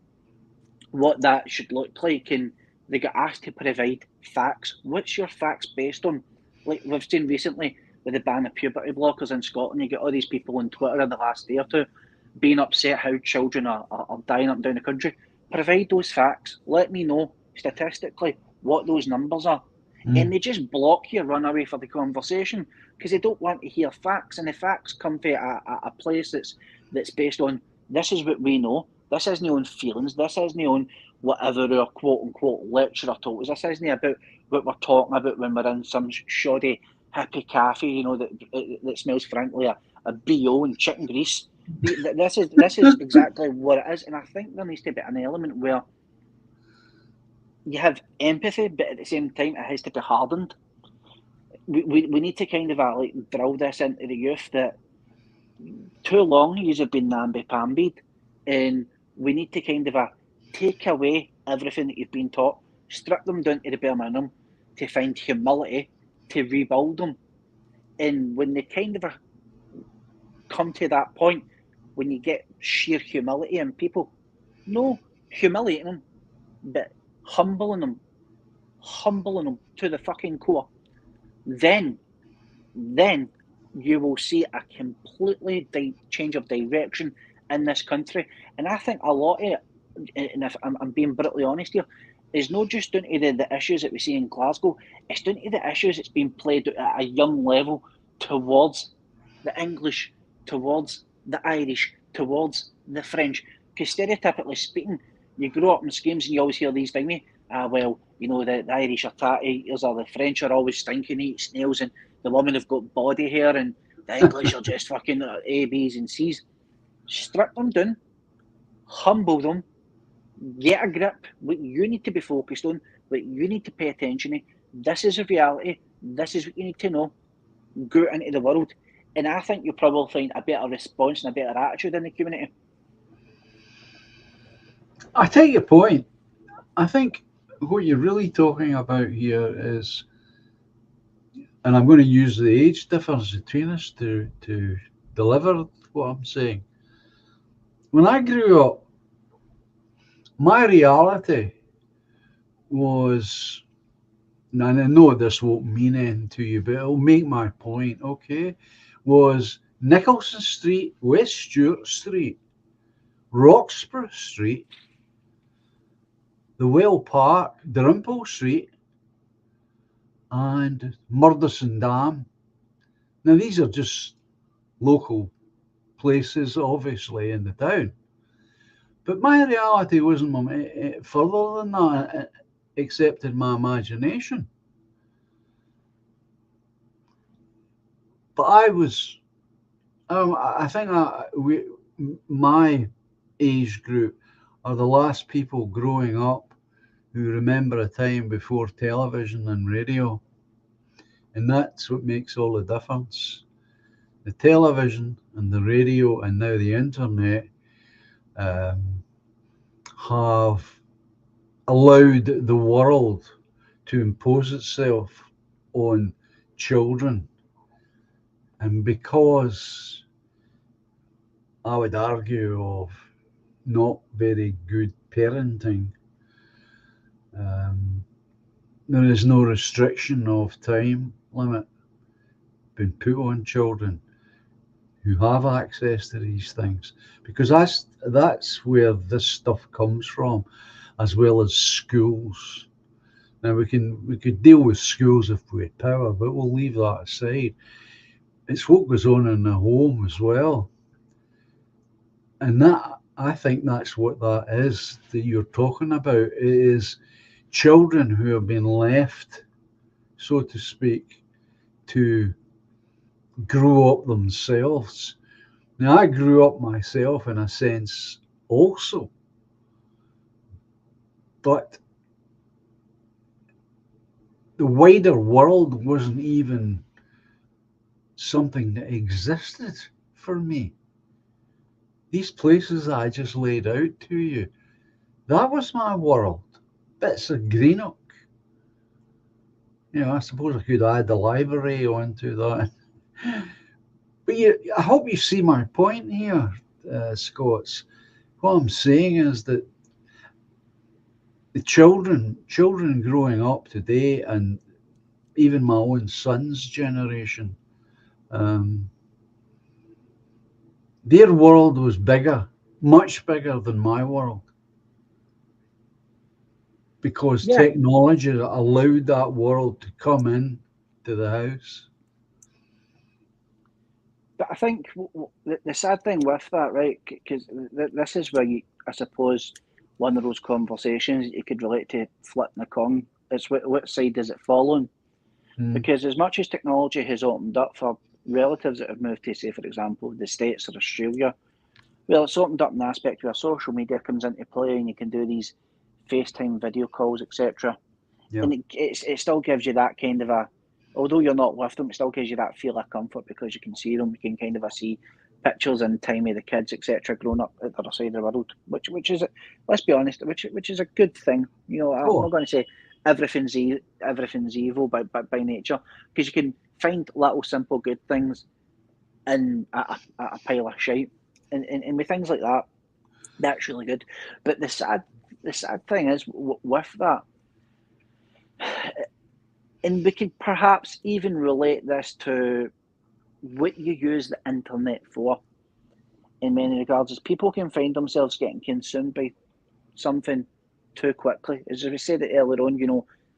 what that should look like, and they get asked to provide facts. What's your facts based on? Like we've seen recently with the ban of puberty blockers in Scotland, you get all these people on Twitter in the last day or two being upset how children are dying up and down the country. Provide those facts. Let me know statistically what those numbers are. And they just block you, run away for the conversation because they don't want to hear facts. And the facts come from a place that's based on this is what we know. This isn't on feelings. This isn't on whatever our quote-unquote lecturer told us. This isn't about what we're talking about when we're in some shoddy hippie cafe, that smells frankly a BO and chicken grease. This is exactly what it is. And I think there needs to be an element where you have empathy, but at the same time, it has to be hardened. We need to kind of drill this into the youth that too long you have been namby-pambied, and we need to kind of take away everything that you've been taught, strip them down to the bare minimum to find humility, to rebuild them. And when they kind of come to that point, when you get sheer humility in people, no humiliating them, but humbling them to the fucking core, then you will see a completely change of direction in this country. And I think a lot of it, and if I'm being brutally honest here, is not just down to the issues that we see in Glasgow, it's down to the issues that's being played at a young level towards the English, towards the Irish, towards the French. Because stereotypically speaking, you grow up in schemes and you always hear these things, the Irish are tatty eaters, or the French are always stinking, eat snails, and the women have got body hair, and the English are just fucking A, B's and C's. Strip them down, humble them, get a grip. What you need to be focused on, what you need to pay attention to. This is a reality. This is what you need to know. Go into the world. And I think you'll probably find a better response and a better attitude in the community. I take your point. I think what you're really talking about here is, and I'm going to use the age difference between us to deliver what I'm saying. When I grew up, my reality was, and I know this won't mean anything to you, but it'll make my point, okay, was Nicholson Street, West Stewart Street, Roxburgh Street, the Well Park, Dalrymple Street, and Murderson Dam. Now, these are just local places, obviously, in the town. But my reality wasn't further than that, except in my imagination. But I think my age group are the last people growing up who remember a time before television and radio. And that's what makes all the difference. The television and the radio and now the internet have allowed the world to impose itself on children. And because I would argue of not very good parenting, there is no restriction of time limit being put on children who have access to these things, because that's where this stuff comes from, as well as schools. Now we could deal with schools if we had power, but we'll leave that aside. It's what goes on in the home as well. And that, I think that's what that is that you're talking about. It is children who have been left, so to speak, to grow up themselves. Now, I grew up myself in a sense also, but the wider world wasn't even something that existed for me. These places I just laid out to you, that was my world. Bits of Greenock. I suppose I could add the library onto that. But I hope you see my point here, Scots. What I'm saying is that the children growing up today, and even my own son's generation, um, their world was bigger, much bigger than my world, because Yeah, technology allowed that world to come in to the house. but I think the sad thing with that, right? Because this is where I suppose one of those conversations you could relate to flipping a coin. It's what side does it fall on? Mm, Because as much as technology has opened up for relatives that have moved to, say, for example, the States or Australia, well, it's opened up an aspect where social media comes into play and you can do these FaceTime video calls, etc. yeah. And it still gives you that kind of a, although you're not with them, it still gives you that feel of comfort because you can see them, you can kind of see pictures in time of the kids, etc., growing up at the other side of the world, which is, let's be honest, which is a good thing. I'm Oh, not going to say everything's evil by nature, because you can find little simple good things in a pile of shite, and with things like that, that's really good. But the sad thing is with that, and we could perhaps even relate this to what you use the internet for in many regards, is people can find themselves getting consumed by something too quickly. As we said it earlier on,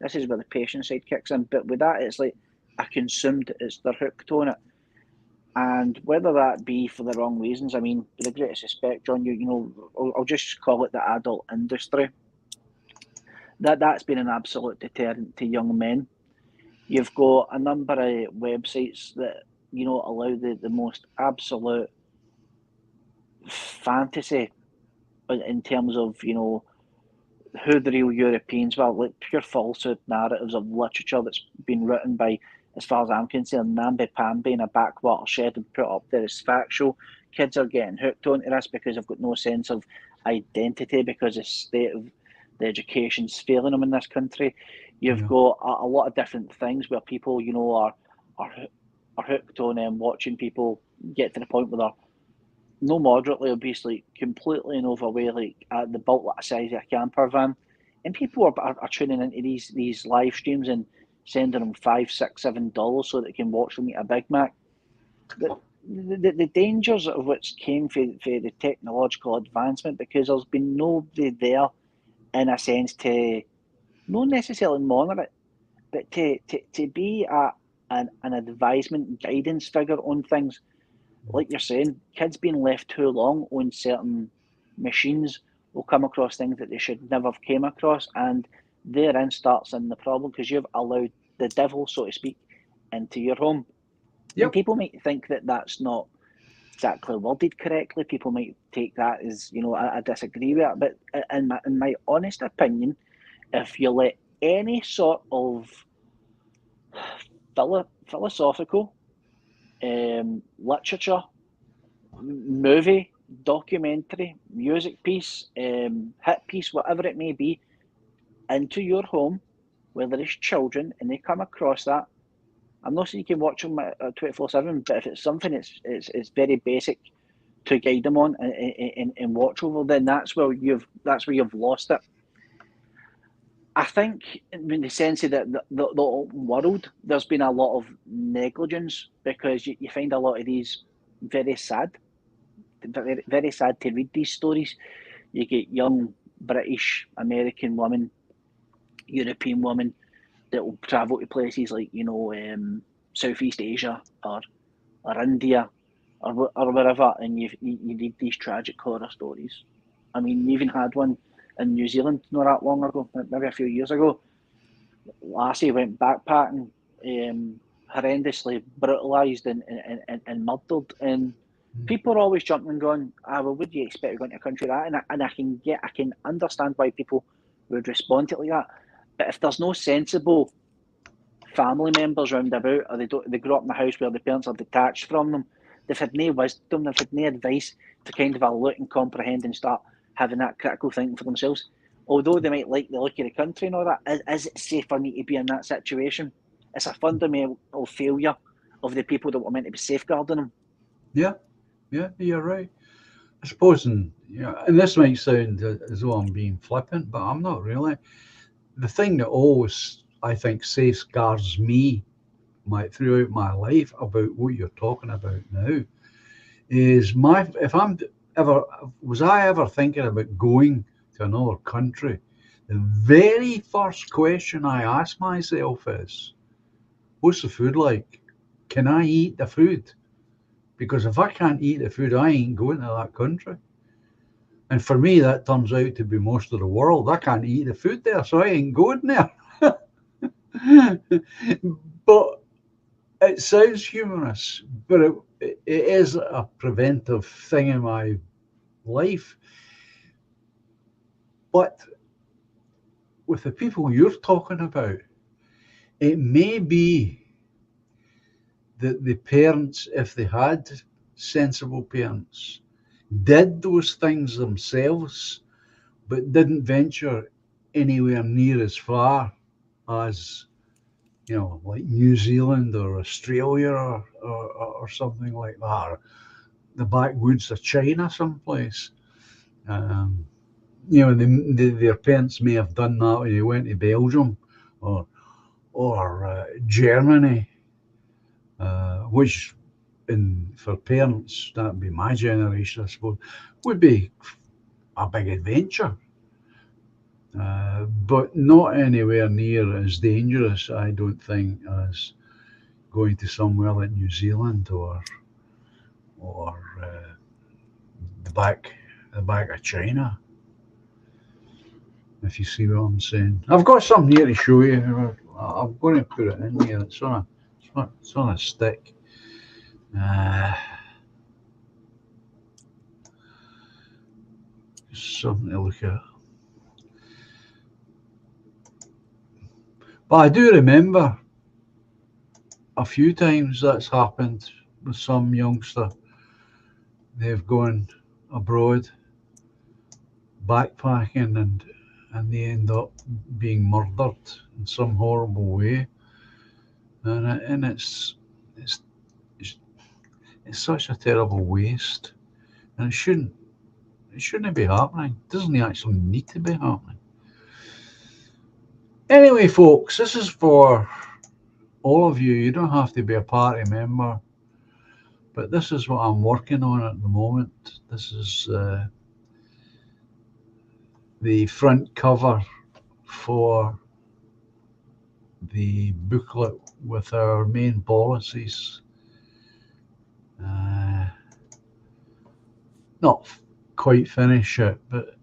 this is where the patient side kicks in. But with that, it's like a consumed, they're hooked on it. And whether that be for the wrong reasons, I mean, with the greatest respect, John, I'll just call it the adult industry. That's been an absolute deterrent to young men. You've got a number of websites that allow the most absolute fantasy in terms of who the real Europeans were, like pure falsehood narratives of literature that's been written by, as far as I'm concerned, namby pamby in a backwater shed and put up there as factual. Kids are getting hooked onto this because they've got no sense of identity because the state of the education's failing them in this country. You've yeah. got a lot of different things where people, are are hooked on watching people get to the point where they're no moderately obese, like completely and overweight, like at the bulk like size of a camper van, and people are tuning into these live streams and sending them $5, $6, $7 so that they can watch them eat a Big Mac. The dangers of which came for the technological advancement, because there's been nobody there in a sense to not necessarily monitor it, but to be an advisement guidance figure on things. Like you're saying, kids being left too long on certain machines will come across things that they should never have came across, and therein starts in the problem because you've allowed the devil, so to speak, into your home. And Yep. people might think that that's not exactly worded correctly. People might take that as I disagree with it, but in my honest opinion, if you let any sort of philosophical literature, movie, documentary, music piece, hit piece, whatever it may be, into your home where there is children and they come across that. I'm not saying you can watch them 24/7, but if it's something it's very basic to guide them on and watch over, then that's where you've lost it. I think in the sense of the world, there's been a lot of negligence because you find a lot of these very sad, very, very sad to read these stories. You get young British, American women, European women that will travel to places like Southeast Asia or India, or wherever, and you read these tragic horror stories. I mean, you even had one in New Zealand not that long ago, maybe a few years ago. Lassie went backpacking, horrendously brutalised and murdered, and people are always jumping and going, well, what do you expect going to a country like that? And I can understand why people would respond to it like that. But if there's no sensible family members round about, or they grew up in a house where the parents are detached from them, they've had no wisdom, they've had no advice to kind of look and comprehend and start having that critical thinking for themselves. Although they might like the look of the country and all that, is it safe for me to be in that situation? It's a fundamental failure of the people that were meant to be safeguarding them. Yeah, you're right. I suppose, and this might sound as though I'm being flippant, but I'm not really. The thing that always, I think, safeguards me throughout my life about what you're talking about now is if I ever thinking about going to another country, the very first question I ask myself is, what's the food like? Can I eat the food? Because if I can't eat the food, I ain't going to that country. And for me, that turns out to be most of the world. I can't eat the food there, so I ain't going there. But it sounds humorous, but it is a preventive thing in my life. But with the people you're talking about, it may be that the parents, if they had sensible parents, did those things themselves, but didn't venture anywhere near as far as, like New Zealand or Australia or something like that, or the backwoods of China someplace. Their parents may have done that when they went to Belgium or Germany, which for parents, that would be my generation, I suppose, would be a big adventure. But not anywhere near as dangerous, I don't think, as going to somewhere like New Zealand or the back of China. If you see what I'm saying, I've got something here to show you. I'm going to put it in here. It's on a stick. Something to look at. But I do remember a few times that's happened with some youngster. They've gone abroad backpacking and they end up being murdered in some horrible way. And it's such a terrible waste. And it shouldn't be happening. It doesn't actually need to be happening. Anyway, folks, this is for all of you. You don't have to be a party member, but this is what I'm working on at the moment. This is the front cover for the booklet with our main policies. Not quite finished yet, but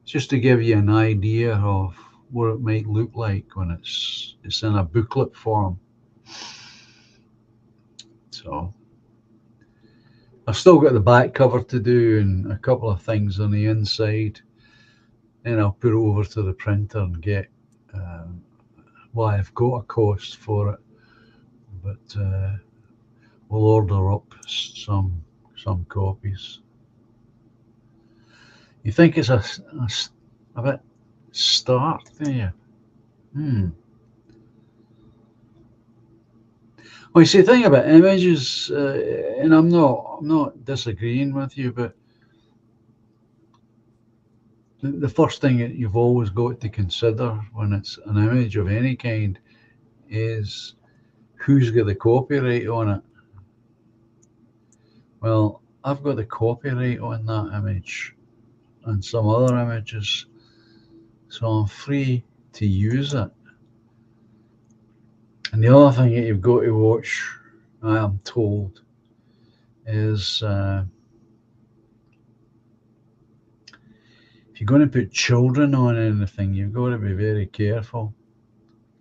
just to give you an idea of what it might look like when it's in a booklet form. So I've still got the back cover to do and a couple of things on the inside. Then I'll put it over to the printer and get. I've got a cost for it, but we'll order up some copies. You think it's a bit stark, do you? Well, you see, the thing about images, and I'm not disagreeing with you, but the first thing that you've always got to consider when it's an image of any kind is who's got the copyright on it. Well, I've got the copyright on that image and some other images, so I'm free to use it. And the other thing that you've got to watch, I am told, is if you're going to put children on anything, you've got to be very careful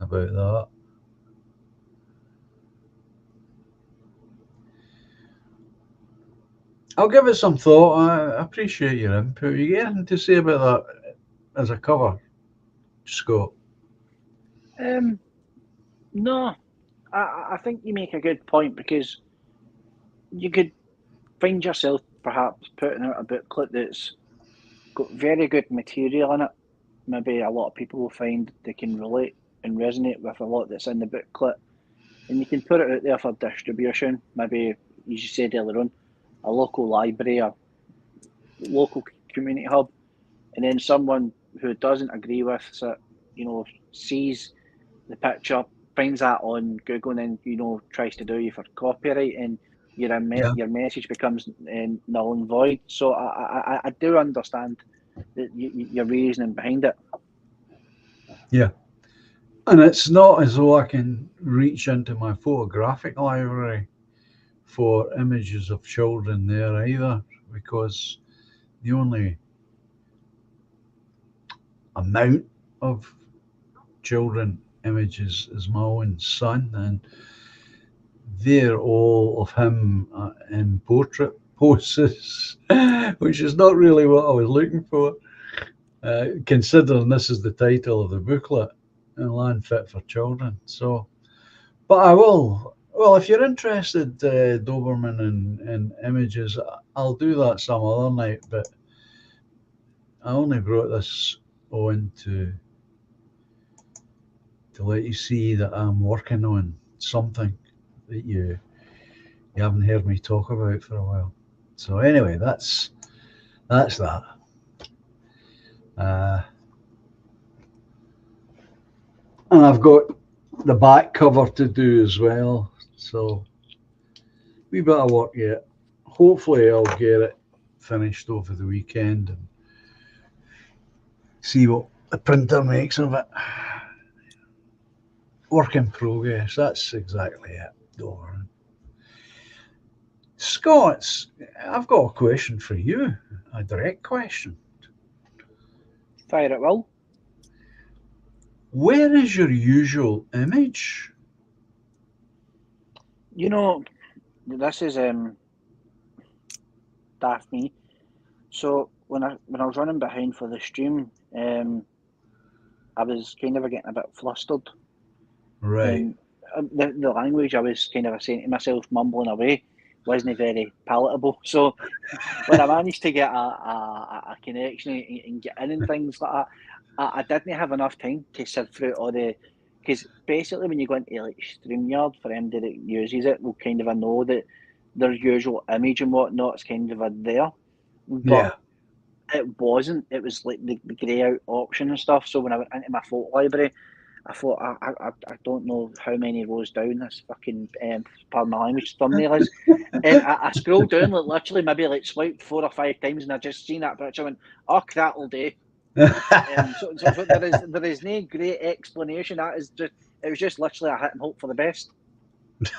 about that. I'll give it some thought. I appreciate your input. You get anything to say about that as a cover, Scott? No, I think you make a good point, because you could find yourself perhaps putting out a booklet that's got very good material in it. Maybe a lot of people will find they can relate and resonate with a lot that's in the booklet, and you can put it out there for distribution. Maybe, as you said earlier on, a local library, a local community hub, and then someone who doesn't agree with it, sees the picture, finds that on Google, and then tries to do you for copyright, and Yeah. your message becomes null and void. So I do understand that your reasoning behind it. Yeah. And it's not as though I can reach into my photographic library for images of children there either, because the only amount of children images is my own son, and they're all of him in portrait poses, which is not really what I was looking for, considering this is the title of the booklet, Land Fit for Children. So, but I will. Well, if you're interested, Doberman, in images, I'll do that some other night. But I only brought this on to let you see that I'm working on something that you haven't heard me talk about for a while. So anyway, that's that. And I've got the back cover to do as well. So wee bit of work yet. Hopefully I'll get it finished over the weekend and see what the printer makes of it. Work in progress. That's exactly it, Doran. Scots, I've got a question for you, a direct question. Fire it, Will. Where is your usual image? This is daft me. So when I was running behind for the stream, I was kind of getting a bit flustered. Right. The language I was kind of saying to myself, mumbling away, wasn't very palatable. So when I managed to get a connection and get in and things like that, I didn't have enough time to sift through all the. Because basically, when you go into like StreamYard, for anybody that uses it, will kind of know that their usual image and whatnot is kind of there. But it wasn't. It was like the grey out option and stuff. So when I went into my photo library, I thought, I don't know how many rows down this fucking, pardon my language, thumbnail is. And I scrolled down like literally maybe like swiped 4 or 5 times, and I just seen that picture and went, oh, that'll do. So there is no great explanation. It was just literally a hit and hope for the best.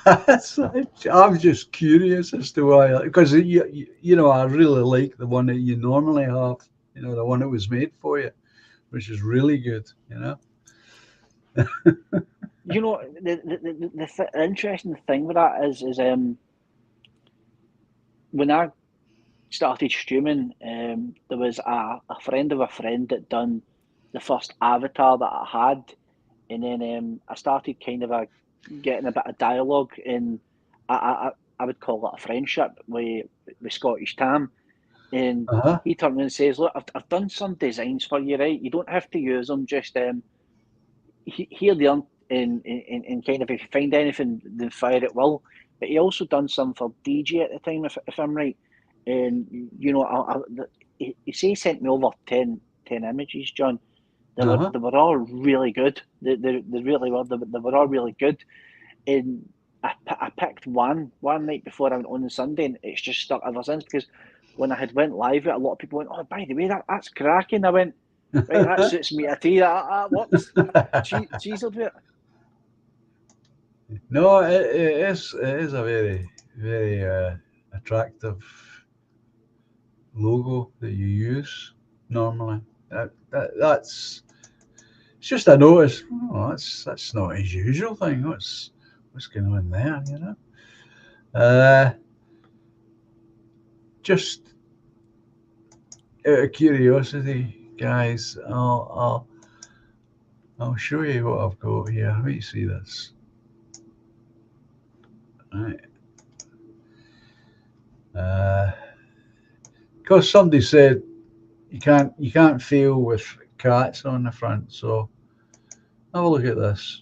I'm just curious as to why, because I really like the one that you normally have, the one that was made for you, which is really good, The interesting thing with that is when I started streaming, there was a friend of a friend that done the first avatar that I had, and then I started kind of getting a bit of dialogue, and I would call it a friendship with Scottish Tam, and he turned and says, "Look, I've done some designs for you, right? You don't have to use them. Just here they are, and kind of if you find anything, then fire it, Will." But he also done some for DJ at the time, if I'm right. And he sent me over 10 images, John. They were all really good. They really were. They were all really good. And I picked one night before I went on Sunday, and it's just stuck ever since. Because when I had went live, a lot of people went, "Oh, by the way, that's cracking." I went, "Right, that suits me a T. That works." Cheese will do it. No, it is a very, very attractive logo that you use normally. That's it's just I noticed. Oh, that's not his usual thing. What's going on there? You know. Just out of curiosity, guys, I'll show you what I've got here. Let me see this. Right. Because somebody said you can't feel with cats on the front, so have a look at this.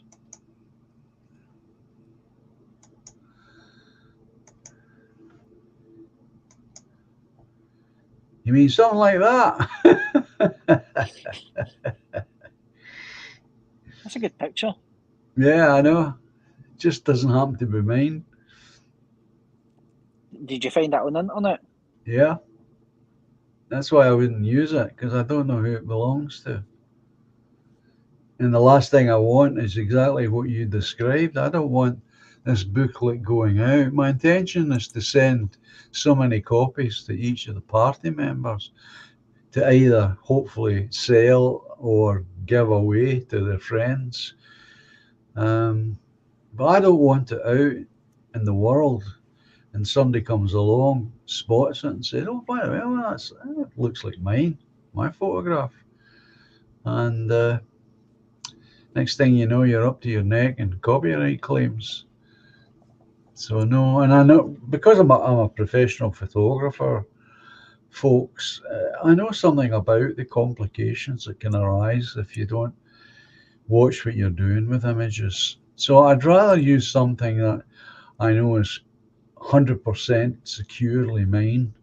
You mean something like that? That's a good picture. Yeah, I know. It just doesn't happen to be mine. Did you find that on the internet? Yeah. That's why I wouldn't use it, because I don't know who it belongs to. And the last thing I want is exactly what you described. I don't want this booklet going out. My intention is to send so many copies to each of the party members to either hopefully sell or give away to their friends. But I don't want it out in the world and somebody comes along, spots it and says, oh, by the way, well, that looks like mine, my photograph. And next thing you know, you're up to your neck in copyright claims. So no, and I know because I'm a professional photographer, folks, I know something about the complications that can arise if you don't watch what you're doing with images. So I'd rather use something that I know is 100% securely mine,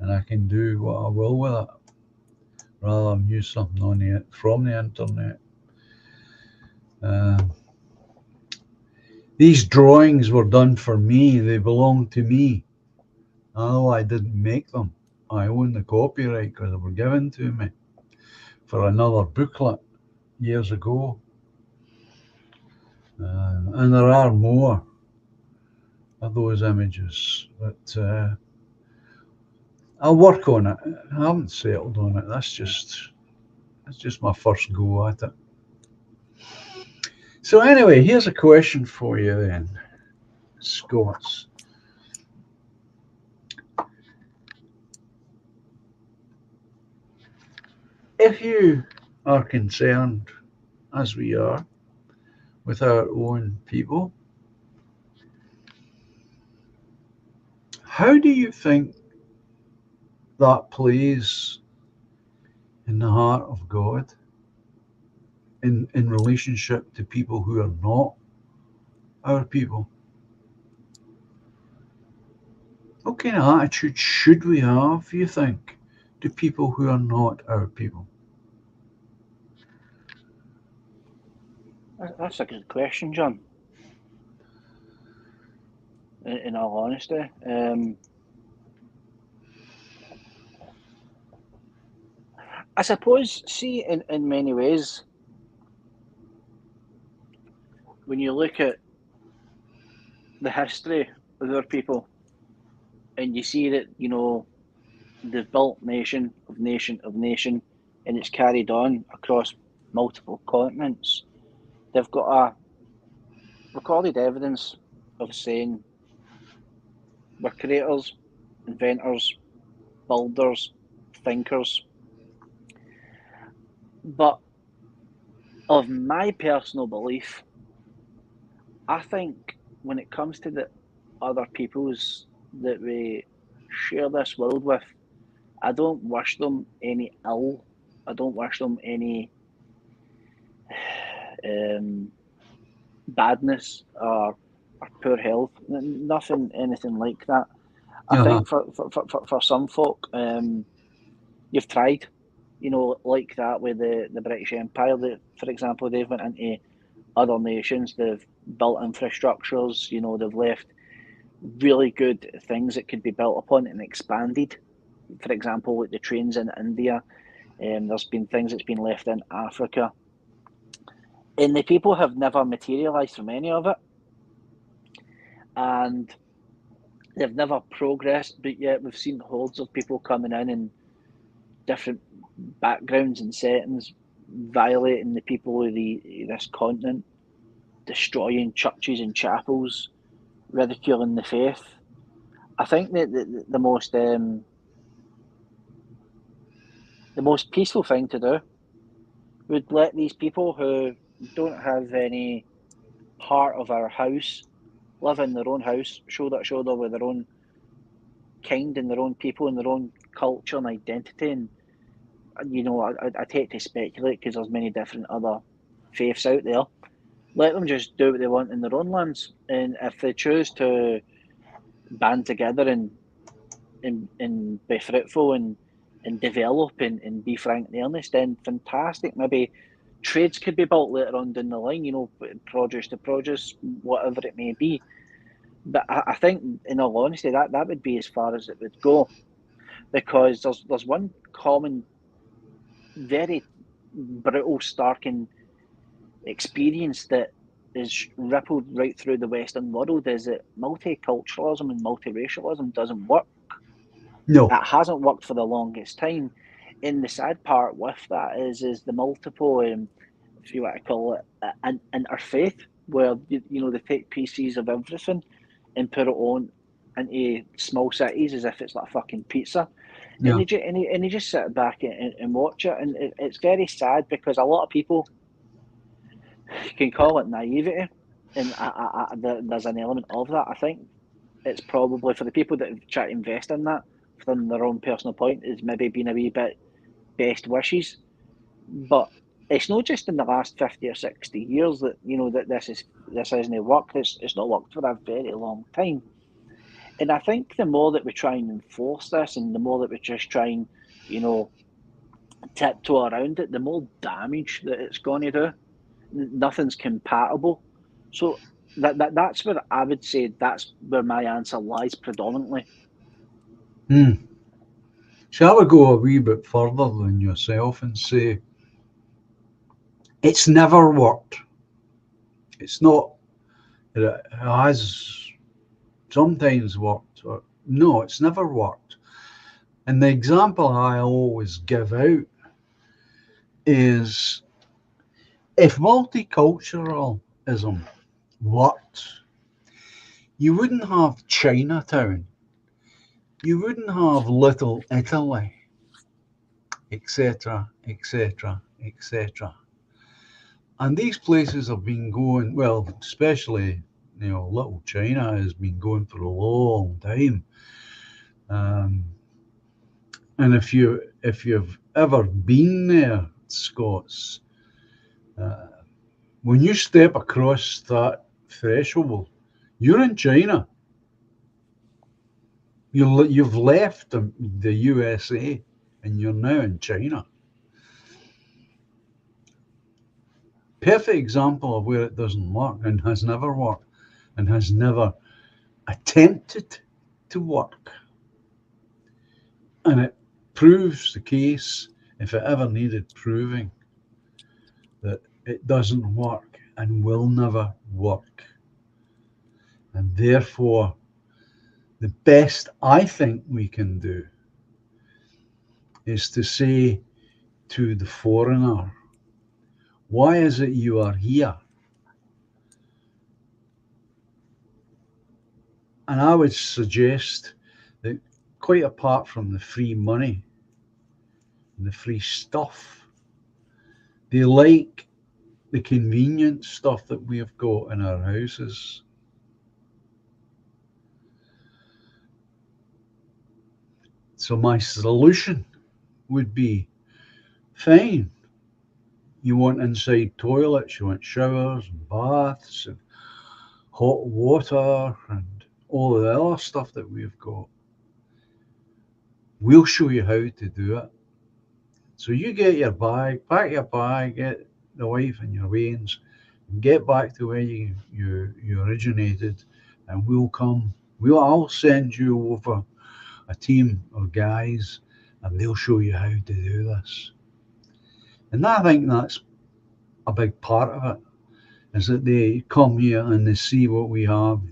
and I can do what I will with it, rather than use something from the internet. These drawings were done for me. They belong to me. Oh, I didn't make them. I own the copyright because they were given to me for another booklet years ago. And there are more of those images, but I'll work on it. I haven't settled on it. That's just my first go at it. So anyway, here's a question for you then, Scots. If you are concerned, as we are, with our own people, how do you think that plays in the heart of God in relationship to people who are not our people? What kind of attitude should we have, you think, to people who are not our people? That's a good question, John. In all honesty, I suppose, see, in many ways, when you look at the history of our people, and you see that, you know, they've built nation of nation of nation, and it's carried on across multiple continents. They've got a recorded evidence of saying we're creators, inventors, builders, thinkers. But of my personal belief, I think when it comes to the other peoples that we share this world with, I don't wish them any ill. I don't wish them any badness or poor health. Nothing, anything like that. I think for some folk, you've tried, you know, like that with the British Empire. That, for example, they've went into other nations. They've built infrastructures. You know, they've left really good things that could be built upon and expanded. For example, like the trains in India. There's been things that's been left in Africa. And the people have never materialised from any of it. And they've never progressed, but yet we've seen hordes of people coming in different backgrounds and settings, violating the people of this continent, destroying churches and chapels, ridiculing the faith. I think that the most peaceful thing to do would let these people who don't have any part of our house live in their own house, shoulder to shoulder with their own kind and their own people and their own culture and identity. And I'd hate to speculate because there's many different other faiths out there. Let them just do what they want in their own lands, and if they choose to band together and be fruitful and develop and be frank and earnest, then fantastic. Maybe trades could be built later on down the line, produce to produce, whatever it may be. But I think, in all honesty, that would be as far as it would go, because there's one common, very brutal, stark experience that is rippled right through the Western world, is that multiculturalism and multiracialism doesn't work. No. It hasn't worked for the longest time. And the sad part with that is the multiple, if you want to call it, interfaith, where they take pieces of everything and put it on into small cities as if it's like a fucking pizza. Yeah. And you just sit back and watch it, and it's very sad because a lot of people can call it naivety, and there's an element of that. I think it's probably for the people that have tried to invest in that from their own personal point is maybe being a wee bit best wishes, but it's not just in the last 50 or 60 years that that this hasn't worked. It's not worked for a very long time. And I think the more that we try and enforce this, and the more that we just try and tiptoe around it, the more damage that it's going to do. Nothing's compatible. So that's where I would say that's where my answer lies predominantly. Shall we go a wee bit further than yourself and say it's never worked? It's not. It has sometimes worked. No, it's never worked. And the example I always give out is if multiculturalism worked, you wouldn't have Chinatown, you wouldn't have Little Italy, etc., etc., etc. And these places have been going, well, especially, Little China has been going for a long time. And if you've ever been there, Scots, when you step across that threshold, you're in China. You've left the USA and you're now in China. Perfect example of where it doesn't work and has never worked and has never attempted to work. And it proves the case, if it ever needed proving, that it doesn't work and will never work. And therefore, the best I think we can do is to say to the foreigner, why is it you are here? And I would suggest that, quite apart from the free money and the free stuff, they like the convenient stuff that we have got in our houses. So my solution would be, fine, you want inside toilets, you want showers and baths and hot water and all of the other stuff that we've got. We'll show you how to do it. So you get your bag, pack your bag, get the wife and your wains, and get back to where you originated, and I'll send you over a team of guys, and they'll show you how to do this. And I think that's a big part of it, is that they come here and they see what we have.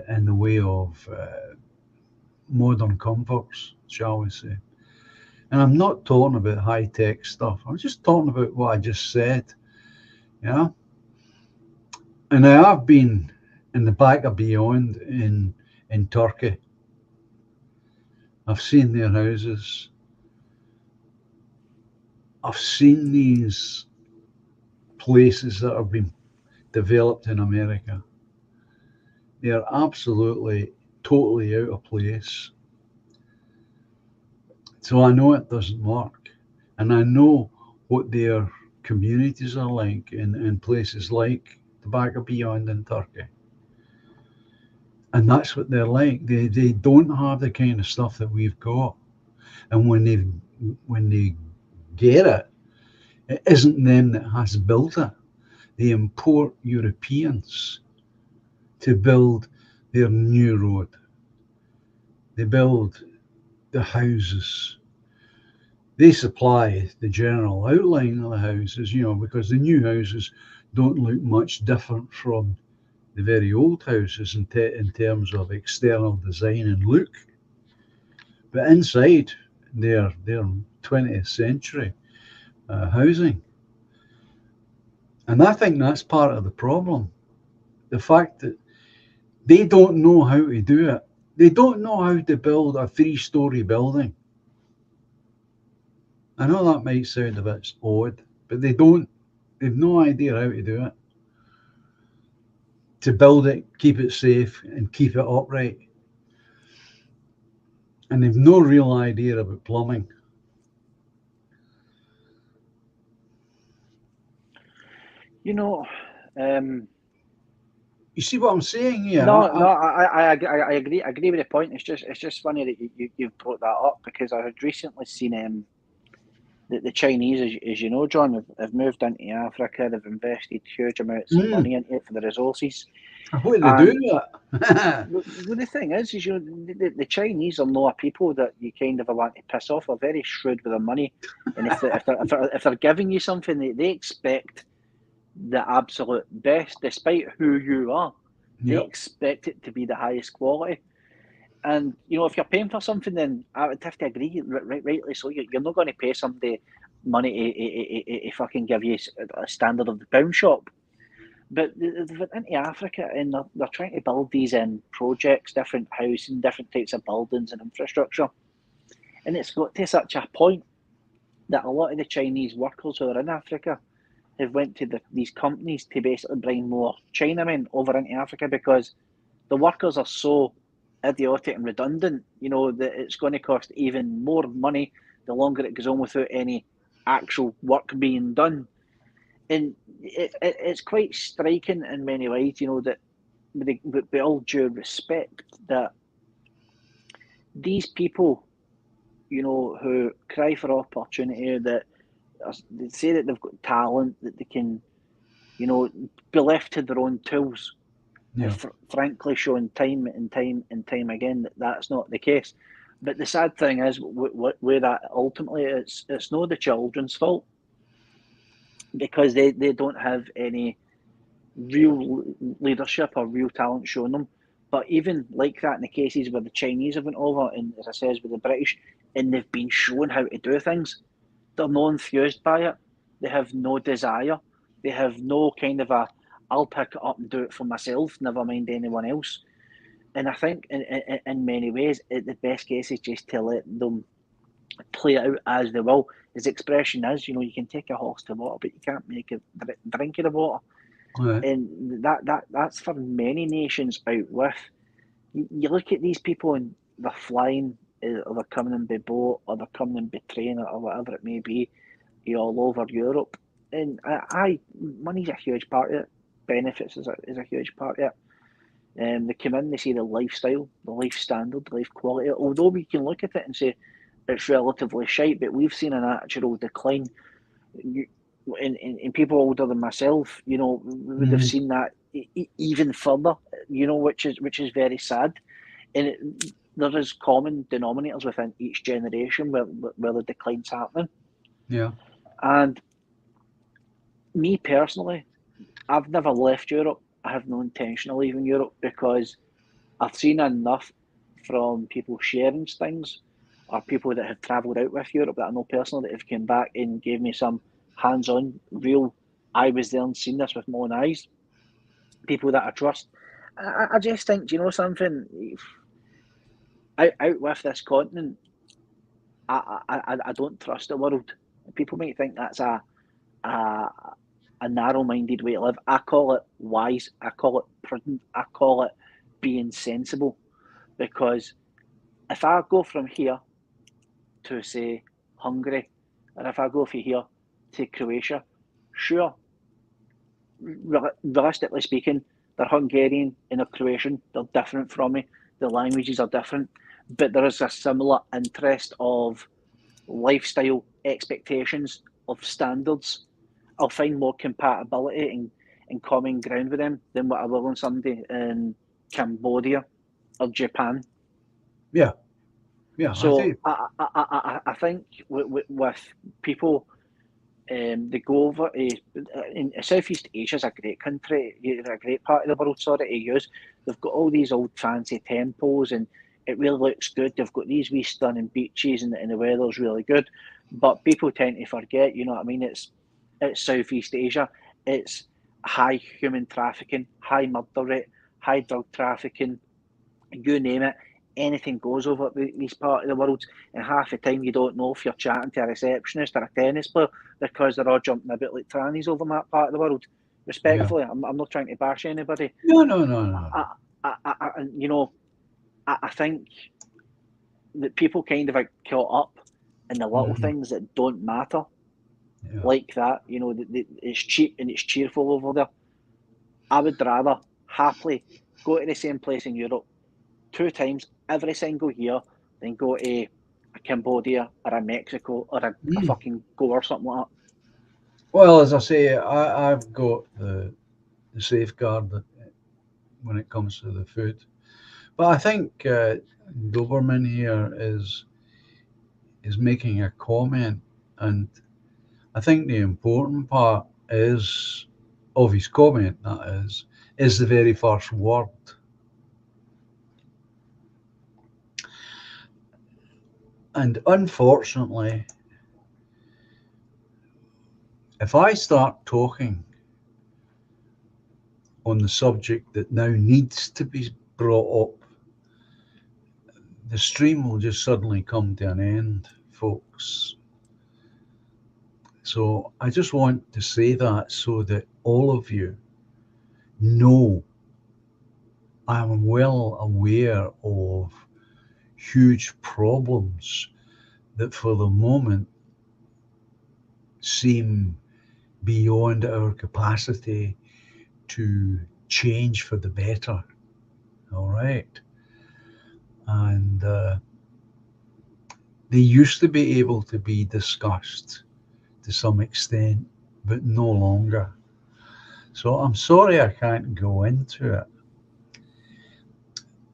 in the way of modern comforts, shall we say. And I'm not talking about high-tech stuff. I'm just talking about what I just said, you know. And I have been in the back of Beyond in Turkey. I've seen their houses. I've seen these places that have been developed in America. They're absolutely, totally out of place. So I know it doesn't work. And I know what their communities are like in places like the back of Beyond in Turkey. And that's what they're like. They don't have the kind of stuff that we've got. And when they get it, it isn't them that has built it. They import Europeans to build their new road. They build the houses. They supply the general outline of the houses, because the new houses don't look much different from the very old houses in terms of external design and look. But inside, they're 20th century housing. And I think that's part of the problem. The fact that they don't know how to do it. They don't know how to build a 3-story building. I know that might sound a bit odd, but they don't. They've no idea how to do it. To build it, keep it safe, and keep it upright. And they've no real idea about plumbing. You know, You see what I'm saying here? no, I agree. I agree with the point. It's just funny that you've brought that up, because I had recently seen the Chinese, as you know, John, have moved into Africa. They've invested huge amounts of money into it for the resources. What are they doing with it? Well, the thing is the Chinese are not a people that you kind of want to piss off. They're very shrewd with their money, and if they're giving you something, they expect the absolute best, despite who you are. They Yep. expect it to be the highest quality. And if you're paying for something, then I would have to agree, rightly so. You're not going to pay somebody money to fucking give you a standard of the pound shop. But they've went into Africa, and they're trying to build these projects, different housing, different types of buildings and infrastructure. And it's got to such a point that a lot of the Chinese workers who are in Africa have went to these companies to basically bring more Chinamen over into Africa, because the workers are so idiotic and redundant, that it's going to cost even more money the longer it goes on without any actual work being done. And it's quite striking in many ways, that with all due respect, that these people, who cry for opportunity, that they say that they've got talent, that they can, be left to their own tools, have frankly shown time and time again that that's not the case. But the sad thing is, where that ultimately it's not the children's fault, because they don't have any real leadership or real talent shown them. But even like that, in the cases where the Chinese have went over, and as I says, with the British, and they've been shown how to do things, they're not enthused by it. They have no desire. They have no kind of I'll pick it up and do it for myself, never mind anyone else. And I think in many ways, the best case is just to let them play it out as they will. His expression is, you can take a horse to water, but you can't make it drink the water. Right. And that's for many nations out with. You look at these people, and they're flying, or they're coming in by boat, or they're coming in by train, or whatever it may be, all over Europe. And money's a huge part of it. Benefits is a huge part of it. They come in, they see the lifestyle, the life standard, the life quality. Although we can look at it and say it's relatively shite, but we've seen a natural decline. In people older than myself, we would have seen that even further, which is very sad. And there is common denominators within each generation where the decline's happening. Yeah. And me personally, I've never left Europe. I have no intention of leaving Europe, because I've seen enough from people sharing things, or people that have travelled out with Europe that I know personally that have come back and gave me some hands-on, real, I was there and seen this with my own eyes. People that I trust. I just think, do you know something? Out with this continent, I don't trust the world. People might think that's a narrow-minded way to live. I call it wise. I call it prudent. I call it being sensible. Because if I go from here to, say, Hungary, or if I go from here to Croatia, sure, realistically speaking, they're Hungarian and they're Croatian. They're different from me. The languages are different, but there is a similar interest of lifestyle expectations, of standards. I'll find more compatibility and common ground with them than what I will on somebody in Cambodia or Japan. Yeah. So I think with people, they go over to in Southeast Asia is a great country, a great part of the world. Sorry to use. They've got all these old fancy temples, and it really looks good. They've got these wee stunning beaches, and the weather's really good. But people tend to forget, you know what I mean? It's Southeast Asia. It's high human trafficking, high murder rate, high drug trafficking. You name it, anything goes over these part of the world, and half the time you don't know if you're chatting to a receptionist or a tennis player because they're all jumping about like trannies over that part of the world. Respectfully, I'm not trying to bash anybody. No. You know, I think that people kind of like caught up in the little things that don't matter, like that. You know, it's cheap and it's cheerful over there. I would rather happily go to the same place in Europe 2 times every single year than go to a Cambodia or a Mexico or a fucking Goa or something like that. Well, as I say, I've got the safeguard that when it comes to the food. But I think Doberman here is making a comment, and I think the important part is of his comment, that is the very first word. And unfortunately, if I start talking on the subject that now needs to be brought up, the stream will just suddenly come to an end, folks. So I just want to say that so that all of you know I'm well aware of huge problems that for the moment seem beyond our capacity to change for the better. All right. And they used to be able to be discussed to some extent, but no longer. So I'm sorry I can't go into it.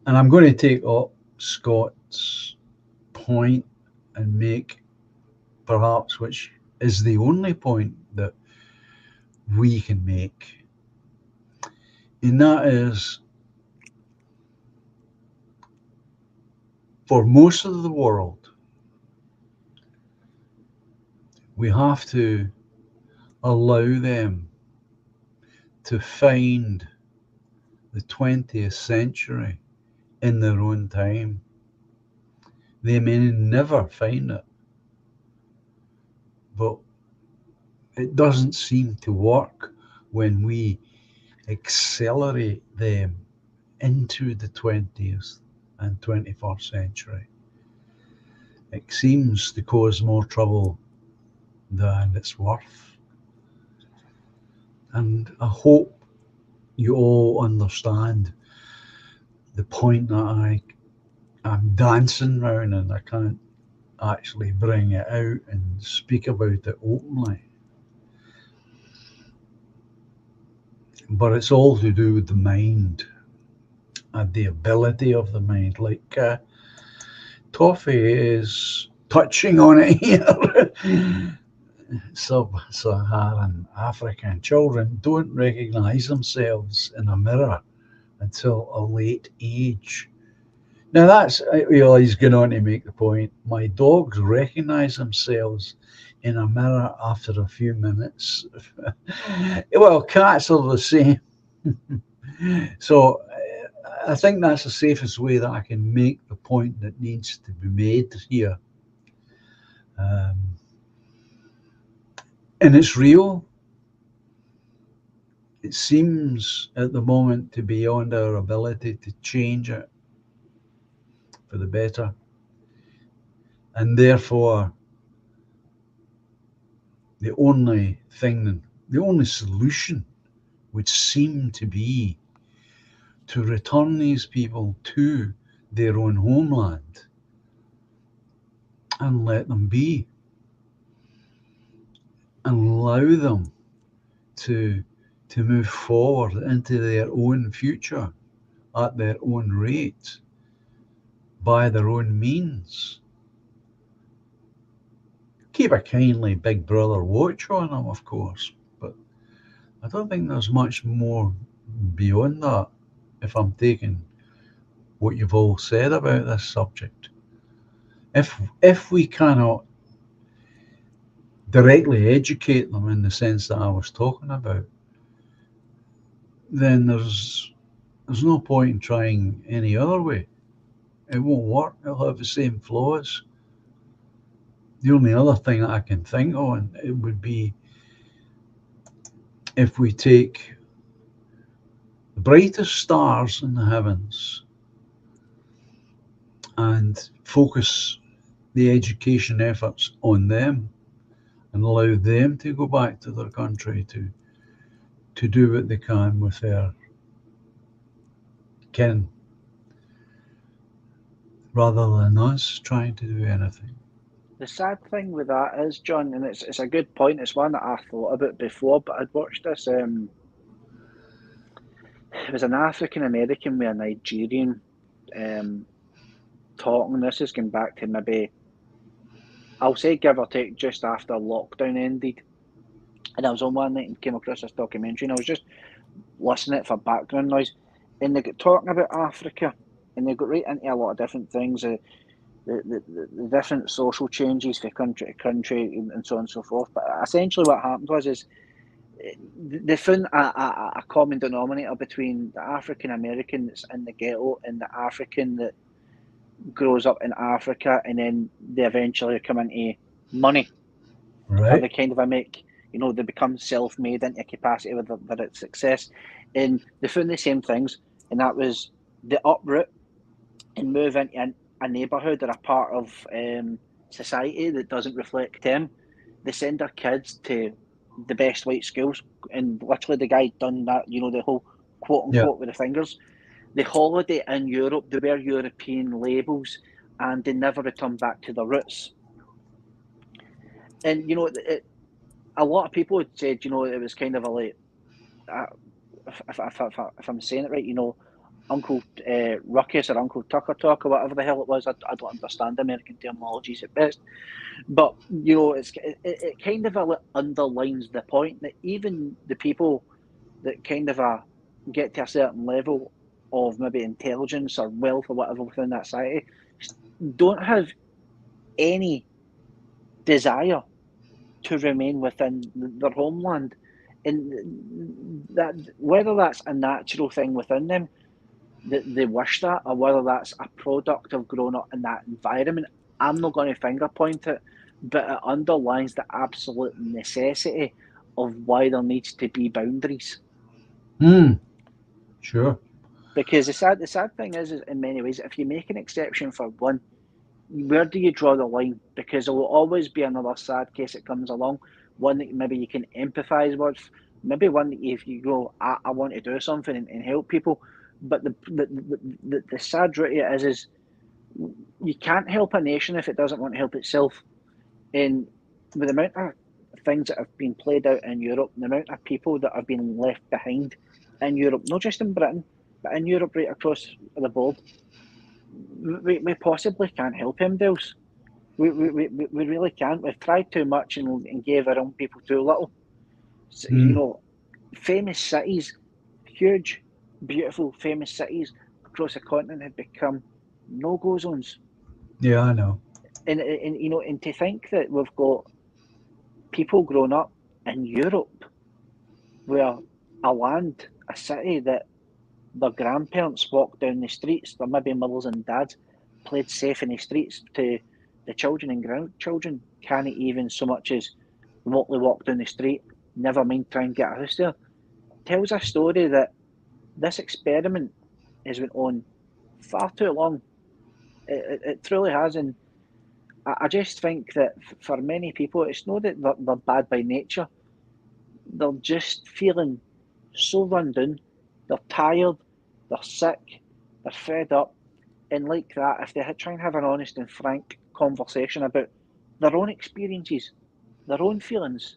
And I'm going to take up Scott's point and make perhaps, which is the only point that we can make. And that is, for most of the world, we have to allow them to find the 20th century in their own time. They may never find it, but it doesn't seem to work when we accelerate them into the 20th and 21st century. It seems to cause more trouble than it's worth. And I hope you all understand the point that I'm dancing around, and I can't actually bring it out and speak about it openly. But it's all to do with the mind and the ability of the mind. Like Toffee is touching on it here. Sub-Saharan African children don't recognize themselves in a mirror until a late age. Now that's, well, he's going on to make the point. My dogs recognise themselves in a mirror after a few minutes. Well, cats are the same. So I think that's the safest way that I can make the point that needs to be made here. Um, and it's real. It seems at the moment to be beyond our ability to change it for the better. And therefore, the only thing, the only solution would seem to be to return these people to their own homeland and let them be and allow them to move forward into their own future at their own rate by their own means. Keep a kindly big brother watch on them, of course, but I don't think there's much more beyond that if I'm taking what you've all said about this subject. If we cannot directly educate them in the sense that I was talking about, then there's no point in trying any other way. It won't work. It'll have the same flaws. The only other thing that I can think on it would be if we take the brightest stars in the heavens and focus the education efforts on them and allow them to go back to their country to do what they can with their kin rather than us trying to do anything. The sad thing with that is, John, and it's a good point. It's one that I thought about before, but I'd watched this. It was an African American with a Nigerian talking. This is going back to maybe, I'll say give or take, just after lockdown ended. And I was on one night and came across this documentary, and I was just listening to it for background noise. And they got talking about Africa, and they got right into a lot of different things. The different social changes from country to country and so on and so forth. But essentially what happened is they found a common denominator between the African American that's in the ghetto and the African that grows up in Africa, and then they eventually come into money. Or they kind of make, they become self-made into capacity with its success. And they found the same things, and that was the uproot and move into a neighbourhood or a part of society that doesn't reflect them. They send their kids to the best white schools, and literally the guy done that, the whole quote unquote with the fingers. They holiday in Europe, they wear European labels, and they never return back to their roots. And a lot of people had said, it was kind of a like, if I'm saying it right, Uncle Ruckus or Uncle Tucker Talk or whatever the hell it was. I don't understand American terminologies at best, but it kind of underlines the point that even the people that kind of get to a certain level of maybe intelligence or wealth or whatever within that society don't have any desire to remain within their homeland, and that whether that's a natural thing within them that they wish that, or whether that's a product of growing up in that environment, I'm not going to finger point it, but it underlines the absolute necessity of why there needs to be boundaries. Sure. Because the sad thing is in many ways, if you make an exception for one, where do you draw the line? Because there will always be another sad case that comes along, one that maybe you can empathise with, maybe one that if you go, I want to do something and help people. But the sad reality is you can't help a nation if it doesn't want to help itself. And with the amount of things that have been played out in Europe, the amount of people that have been left behind in Europe, not just in Britain, but in Europe right across the board, we possibly can't help them, Dales. We really can't. We've tried too much and gave our own people too little. So, famous cities, huge, beautiful, famous cities across the continent had become no-go zones. Yeah, I know. And and to think that we've got people growing up in Europe where a city that their grandparents walked down the streets, their maybe mothers and dads played safe in the streets to the children and grandchildren can't even so much as remotely walk down the street, never mind try and get a house there. Tells a story that this experiment has went on far too long. It truly has, and I just think that for many people, it's not that they're bad by nature. They're just feeling so run down. They're tired. They're sick. They're fed up. And like that, if they try and have an honest and frank conversation about their own experiences, their own feelings,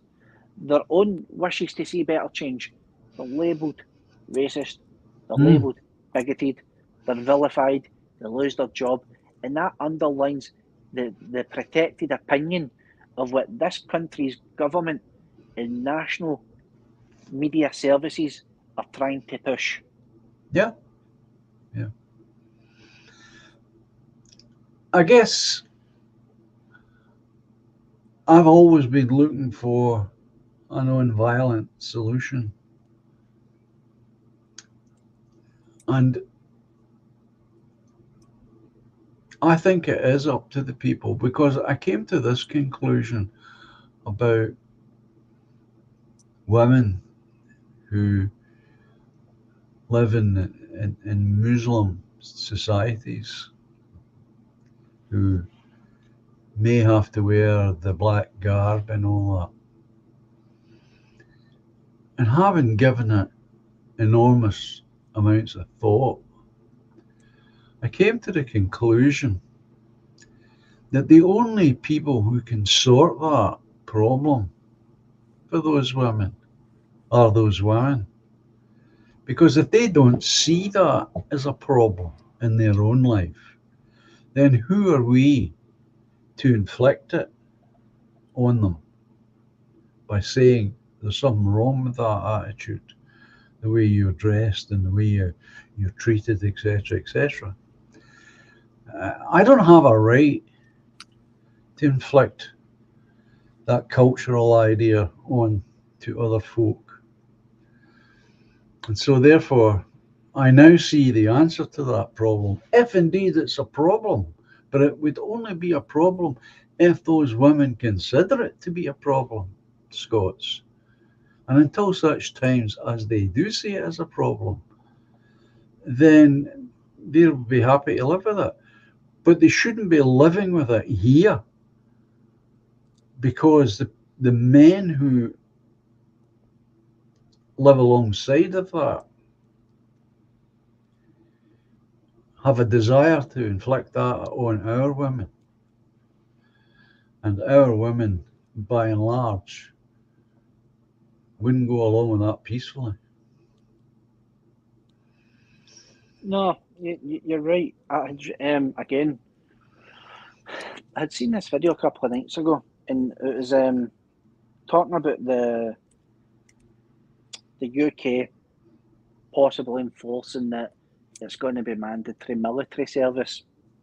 their own wishes to see better change, they're labelled racist, they're Mm. labelled bigoted, they're vilified, they lose their job, and that underlines the protected opinion of what this country's government and national media services are trying to push. Yeah. Yeah. I guess I've always been looking for a non-violent solution. And I think it is up to the people, because I came to this conclusion about women who live in Muslim societies who may have to wear the black garb and all that. And having given it enormous amounts of thought, I came to the conclusion that the only people who can sort that problem for those women are those women. Because if they don't see that as a problem in their own life, then who are we to inflict it on them by saying there's something wrong with that attitude, the way you're dressed and the way you're treated, etc., etc. I don't have a right to inflict that cultural idea on to other folk. And so, therefore, I now see the answer to that problem, if indeed it's a problem. But it would only be a problem if those women consider it to be a problem, Scots. And until such times as they do see it as a problem, then they'll be happy to live with it. But they shouldn't be living with it here, because the men who live alongside of that have a desire to inflict that on our women. And our women, by and large, wouldn't go along with that peacefully. No, you're right. Again, I had seen this video a couple of nights ago, and it was talking about the UK possibly enforcing that it's going to be mandatory military service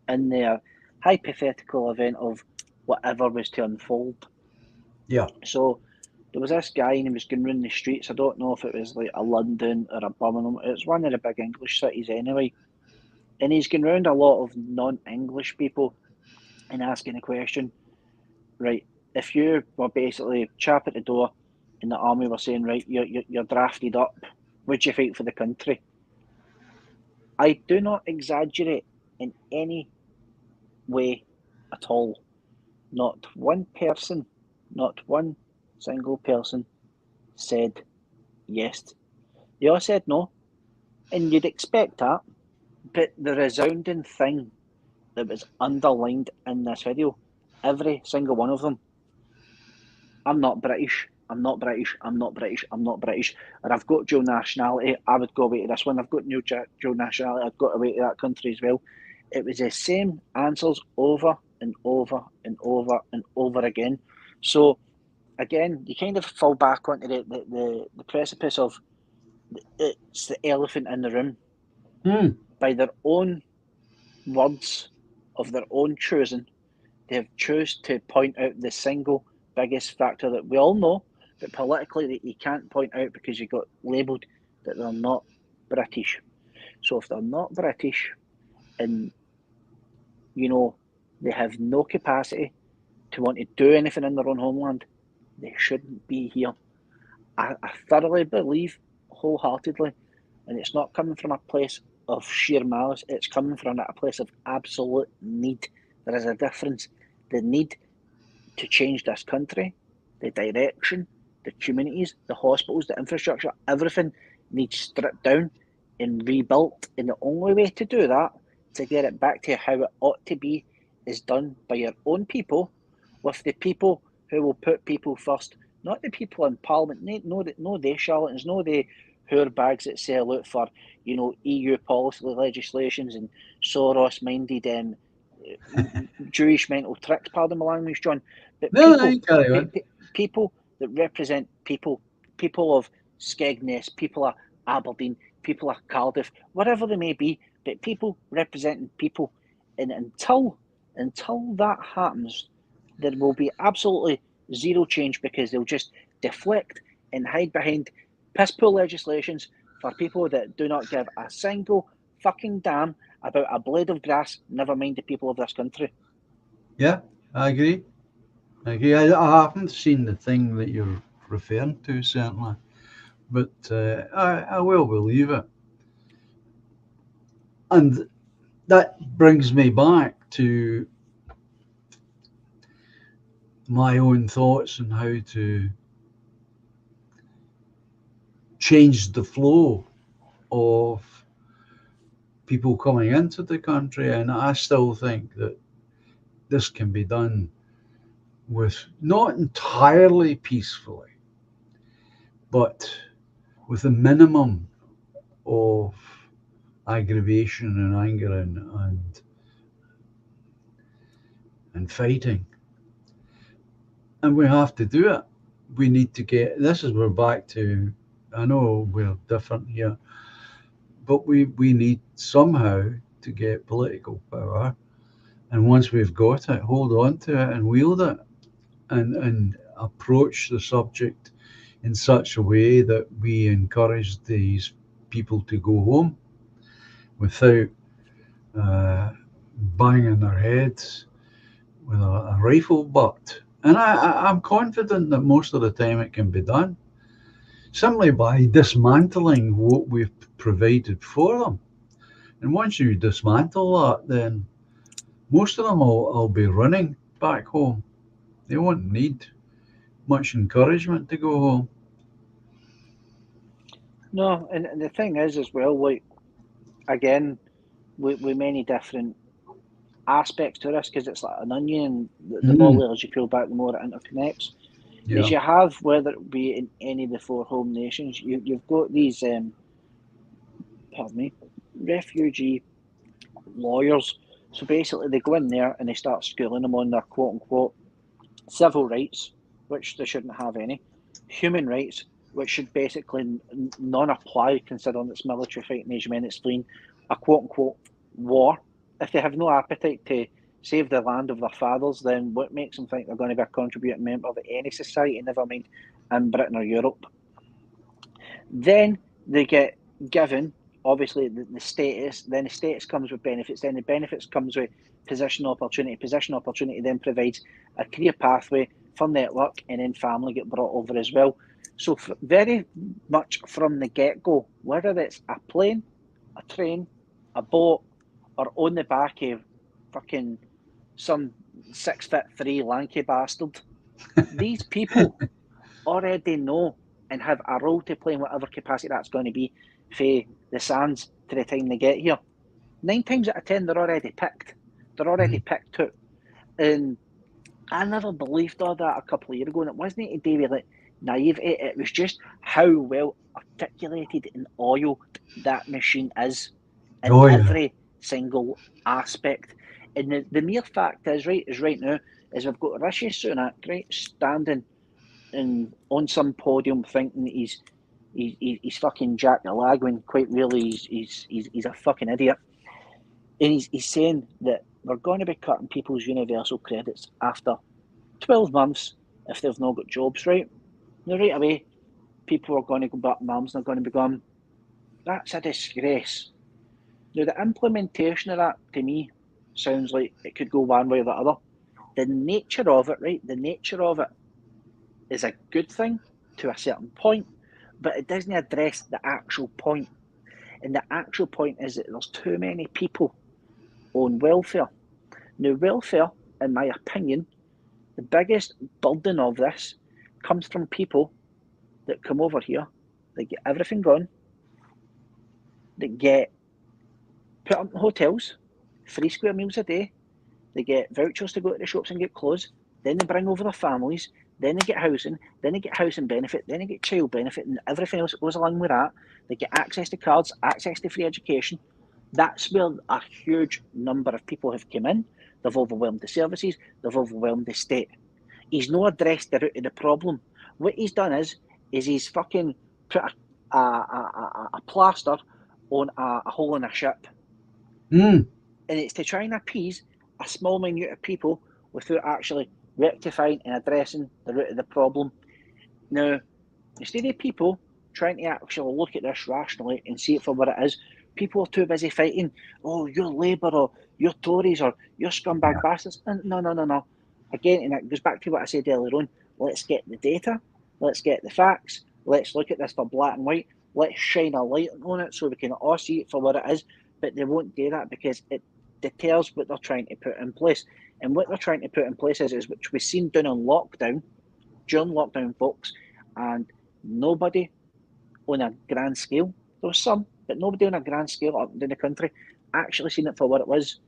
in their hypothetical event of whatever was to unfold. Yeah. So there was this guy and he was going around the streets. I don't know if it was like a London or a Birmingham. It's one of the big English cities anyway. And he's going around a lot of non-English people and asking a question, right, if you were basically chap at the door and the army were saying, right, you're drafted up, would you fight for the country? I do not exaggerate in any way at all. Not one person, not one single person said yes. They all said no. And you'd expect that. But the resounding thing that was underlined in this video, every single one of them, I'm not British, I'm not British, I'm not British, I'm not British, or I've got dual nationality, I would go away to this one, I've got dual nationality, I'd go away to that country as well. It was the same answers over and over and over and over again. So, again, you kind of fall back onto the precipice of it's the elephant in the room. By their own words of their own choosing, they have chosen to point out the single biggest factor that we all know, but politically that you can't point out because you got labelled that they're not British. So if they're not British and, they have no capacity to want to do anything in their own homeland, they shouldn't be here. I thoroughly believe wholeheartedly, and it's not coming from a place of sheer malice, it's coming from a place of absolute need. There is a difference. The need to change this country, the direction, the communities, the hospitals, the infrastructure, everything needs stripped down and rebuilt. And the only way to do that, to get it back to how it ought to be, is done by your own people, with the people who will put people first, not the people in Parliament, no they charlatans, no they bags that sell out for, EU policy legislations and Soros-minded Jewish mental tricks, pardon my language, John, but people that represent people of Skegness, people of Aberdeen, people of Cardiff, whatever they may be, but people representing people. And until that happens, there will be absolutely zero change, because they'll just deflect and hide behind piss poor legislations for people that do not give a single fucking damn about a blade of grass, never mind the people of this country. Yeah, I agree. I haven't seen the thing that you're referring to, certainly, but I will believe it. And that brings me back to my own thoughts on how to change the flow of people coming into the country. And I still think that this can be done with not entirely peacefully, but with a minimum of aggravation and anger and fighting. And we have to do it. We need to get this, is we're back to, I know we're different here, but we need somehow to get political power, and once we've got it, hold on to it and wield it, and approach the subject in such a way that we encourage these people to go home without banging their heads with a rifle butt. And I'm confident that most of the time it can be done simply by dismantling what we've provided for them. And once you dismantle that, then most of them will be running back home. They won't need much encouragement to go home. No, and the thing is as well, like, again, with many different aspects to this, because it's like an onion, the more layers you peel back, the more it interconnects. Yeah. As you have, whether it be in any of the four home nations, you've got these, refugee lawyers. So basically, they go in there and they start schooling them on their quote-unquote civil rights, which they shouldn't have any, human rights, which should basically none apply, considering it's military fighting Asian men, it's fleeing a quote-unquote war. If they have no appetite to save the land of their fathers, then what makes them think they're going to be a contributing member of any society, never mind in Britain or Europe? Then they get given, obviously, the status. Then the status comes with benefits. Then the benefits comes with position opportunity. Position opportunity then provides a career pathway for network, and then family get brought over as well. So very much from the get-go, whether it's a plane, a train, a boat, or on the back of fucking some 6'3" lanky bastard, these people already know and have a role to play in whatever capacity that's going to be for the Sands to the time they get here. 9 times out of 10, they're already picked. They're already picked out. And I never believed all that a couple of years ago, and it wasn't to do with like naivety, it was just how well articulated and oiled that machine is in every single aspect. And the mere fact is right now is we've got Rishi Sunak, right, standing on some podium thinking that he's he's fucking Jack the Lag when quite really he's a fucking idiot. And he's saying that they're going to be cutting people's universal credits after 12 months if they've not got jobs, right? Now, right away, people are going to go back in arms and they're going to be going, that's a disgrace. Now, the implementation of that, to me, sounds like it could go one way or the other. The nature of it, right? The nature of it is a good thing to a certain point, but it doesn't address the actual point. And the actual point is that there's too many people on welfare. Now, welfare, in my opinion, the biggest burden of this comes from people that come over here, they get everything gone, they get put up in hotels, 3 square meals a day, they get vouchers to go to the shops and get clothes, then they bring over their families, then they get housing, then they get housing benefit, then they get child benefit and everything else that goes along with that. They get access to cards, access to free education. That's where a huge number of people have come in. They've overwhelmed the services, they've overwhelmed the state. He's not addressed the root of the problem. What he's done is he's fucking put a plaster on a hole in a ship. Mm. And it's to try and appease a small minute of people without actually rectifying and addressing the root of the problem. Now, instead of people trying to actually look at this rationally and see it for what it is, people are too busy fighting, oh, you're Labour or you're Tories or you're scumbag bastards. And no. Again, and it goes back to what I said earlier on, let's get the data, let's get the facts, let's look at this for black and white, let's shine a light on it so we can all see it for what it is, but they won't do that because it deters what they're trying to put in place. And what they're trying to put in place is which we've seen during lockdown, folks, and nobody on a grand scale, there was some, but nobody on a grand scale up in the country actually seen it for what it was,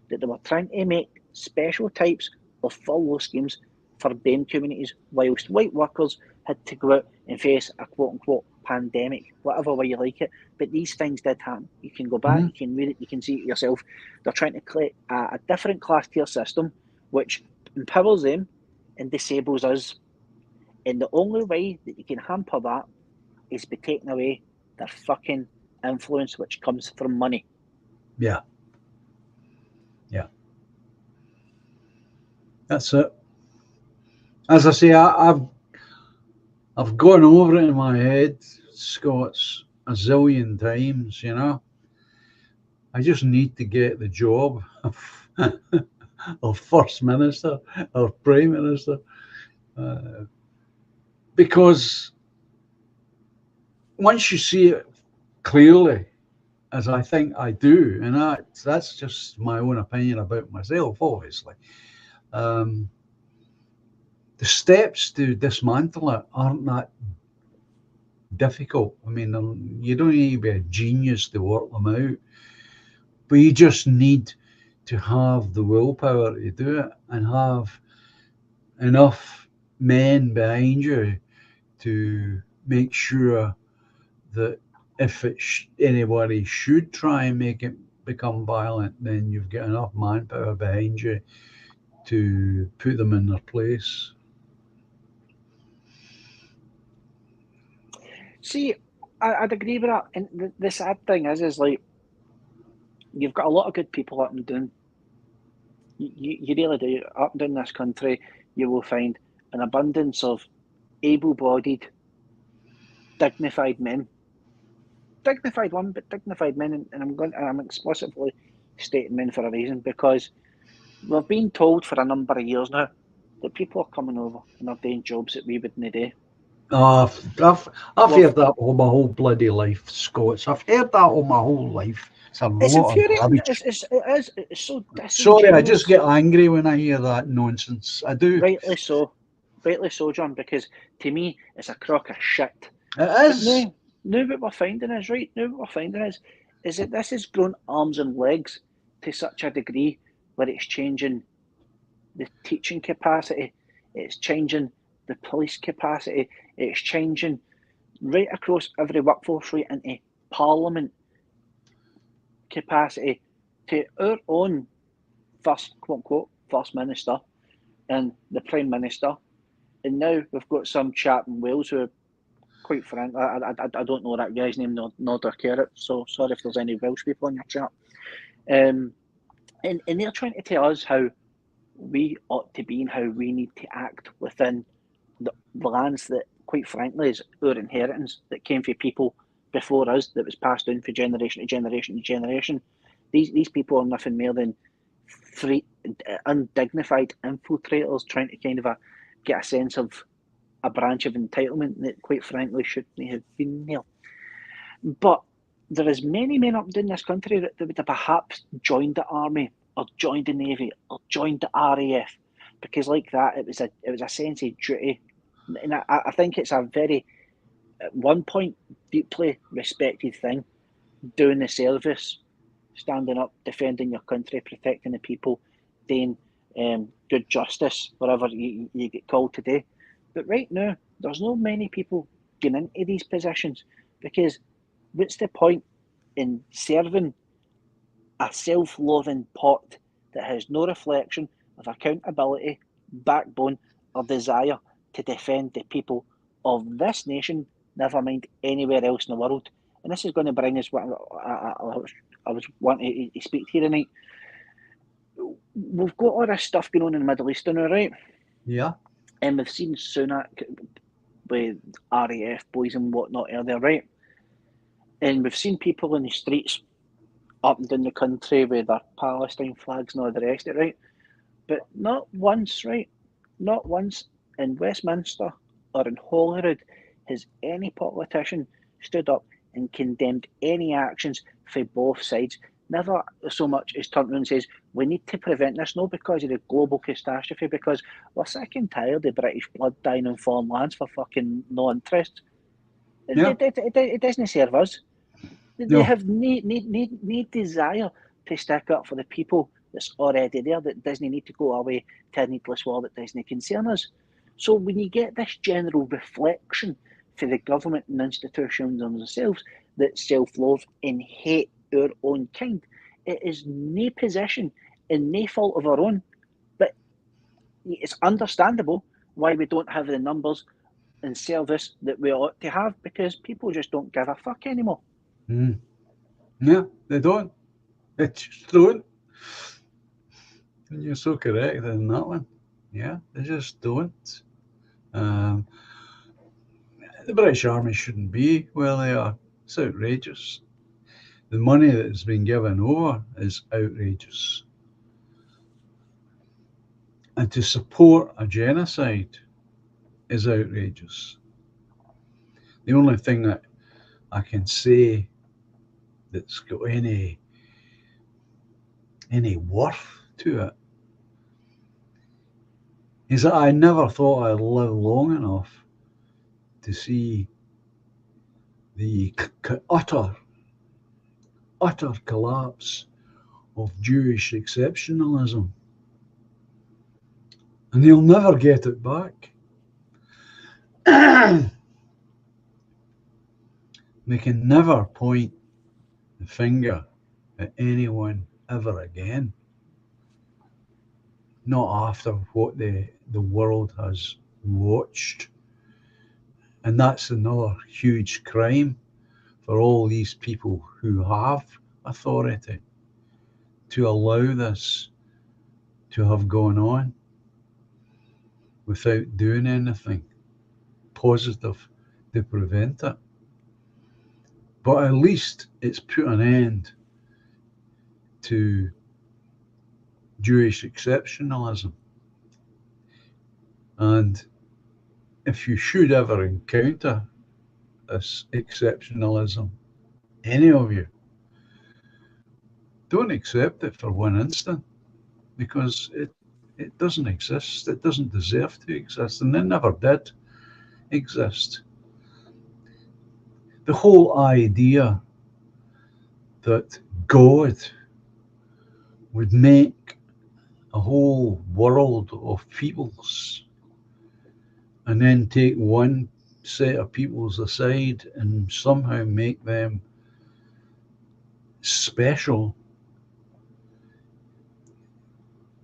that they were trying to make special types of furlough schemes for BAME communities, whilst white workers had to go out and face a quote-unquote pandemic, whatever way you like it. But these things did happen. You can go back, you can read it, you can see it yourself. They're trying to create a different class tier system which empowers them and disables us. And the only way that you can hamper that is by taking away their fucking influence, which comes from money. Yeah. That's it. As I say, I've gone over it in my head, Scots, a zillion times, you know. I just need to get the job of First Minister or Prime Minister. Because once you see it clearly, as I think I do, and that's just my own opinion about myself, obviously, the steps to dismantle it aren't that difficult. I mean, you don't need to be a genius to work them out, but you just need to have the willpower to do it and have enough men behind you to make sure that if anybody should try and make it become violent, then you've got enough manpower behind you to put them in their place. See, I'd agree with that. And the sad thing is like, you've got a lot of good people up and down. You really do. Up and down this country, you will find an abundance of able-bodied, dignified men. Dignified one, but dignified men. And I'm explicitly stating men for a reason, because we've been told for a number of years now that people are coming over and they're doing jobs that we wouldn't do. I've heard that all my whole bloody life, Scots. I've heard that all my whole life. It's infuriating. It's so disingenuous. Sorry, I just get angry when I hear that nonsense. I do. Rightly so, John, because to me it's a crock of shit. It is. Now what we're finding is, right, is that this has grown arms and legs to such a degree where it's changing the teaching capacity, it's changing the police capacity, it's changing right across every workforce, right into Parliament capacity, to our own quote-unquote First Minister and the Prime Minister. And now we've got some chap in Wales who quite frankly, I don't know that guy's name, nor do I care it. So sorry if there's any Welsh people in your chat. And they're trying to tell us how we ought to be and how we need to act within the lands that, quite frankly, is our inheritance that came from people before us, that was passed down from generation to generation to generation. These people are nothing more than free, undignified infiltrators trying to kind of get a sense of a branch of entitlement that, quite frankly, shouldn't have been there. But there is many men up and down this country that would have perhaps joined the army or joined the navy or joined the RAF, because like that it was a sense of duty, and I think it's a very, at one point, deeply respected thing, doing the service, standing up, defending your country, protecting the people, doing good justice, whatever you get called today. But right now, there's not many people getting into these positions, because what's the point in serving a self-loathing pot that has no reflection of accountability, backbone, or desire to defend the people of this nation, never mind anywhere else in the world? And this is going to bring us what I was wanting to speak to you tonight. We've got all this stuff going on in the Middle East now, right? Yeah. And we've seen Sunak with RAF boys and whatnot earlier, right? And we've seen people in the streets up and down the country with their Palestine flags and all the rest of it, right? But not once, right? Not once in Westminster or in Holyrood has any politician stood up and condemned any actions for both sides. Never so much as turned around and says, we need to prevent this, not because of the global catastrophe, because we're sick and tired of British blood dying in foreign lands for fucking no interest. Yeah. It doesn't serve us. They No. have no desire to stick up for the people that's already there, that doesn't need to go away to a needless war that doesn't concern us. So when you get this general reflection for the government and institutions themselves that self-loathe and hate our own kind, it is no position and no fault of our own, but it's understandable why we don't have the numbers and service that we ought to have, because people just don't give a fuck anymore. Yeah, they don't. They just don't. And you're so correct in that one. Yeah, they just don't. The British Army shouldn't be where they are. It's outrageous. The money that has been given over is outrageous. And to support a genocide is outrageous. The only thing that I can say that's got any worth to it is that I never thought I'd live long enough to see the utter collapse of Jewish exceptionalism. And they'll never get it back. They can never point the finger at anyone ever again. Not after what the world has watched. And that's another huge crime for all these people who have authority to allow this to have gone on without doing anything positive to prevent it. But at least it's put an end to Jewish exceptionalism. And if you should ever encounter this exceptionalism, any of you, don't accept it for one instant, because it doesn't exist. It doesn't deserve to exist, and it never did exist. The whole idea that God would make a whole world of peoples and then take one set of peoples aside and somehow make them special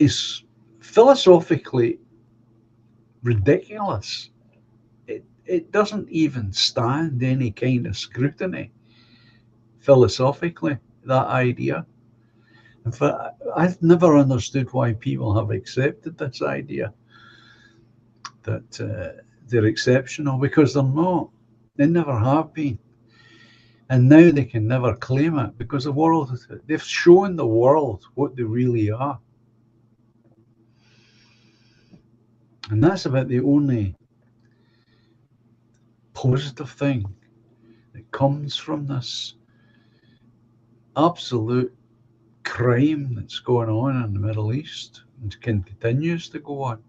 is philosophically ridiculous. it doesn't even stand any kind of scrutiny philosophically, that idea. In fact, I've never understood why people have accepted this idea that they're exceptional, because they're not. They never have been. And now they can never claim it because the world, they've shown the world what they really are. And that's about the only positive thing that comes from this absolute crime that's going on in the Middle East and continues to go on.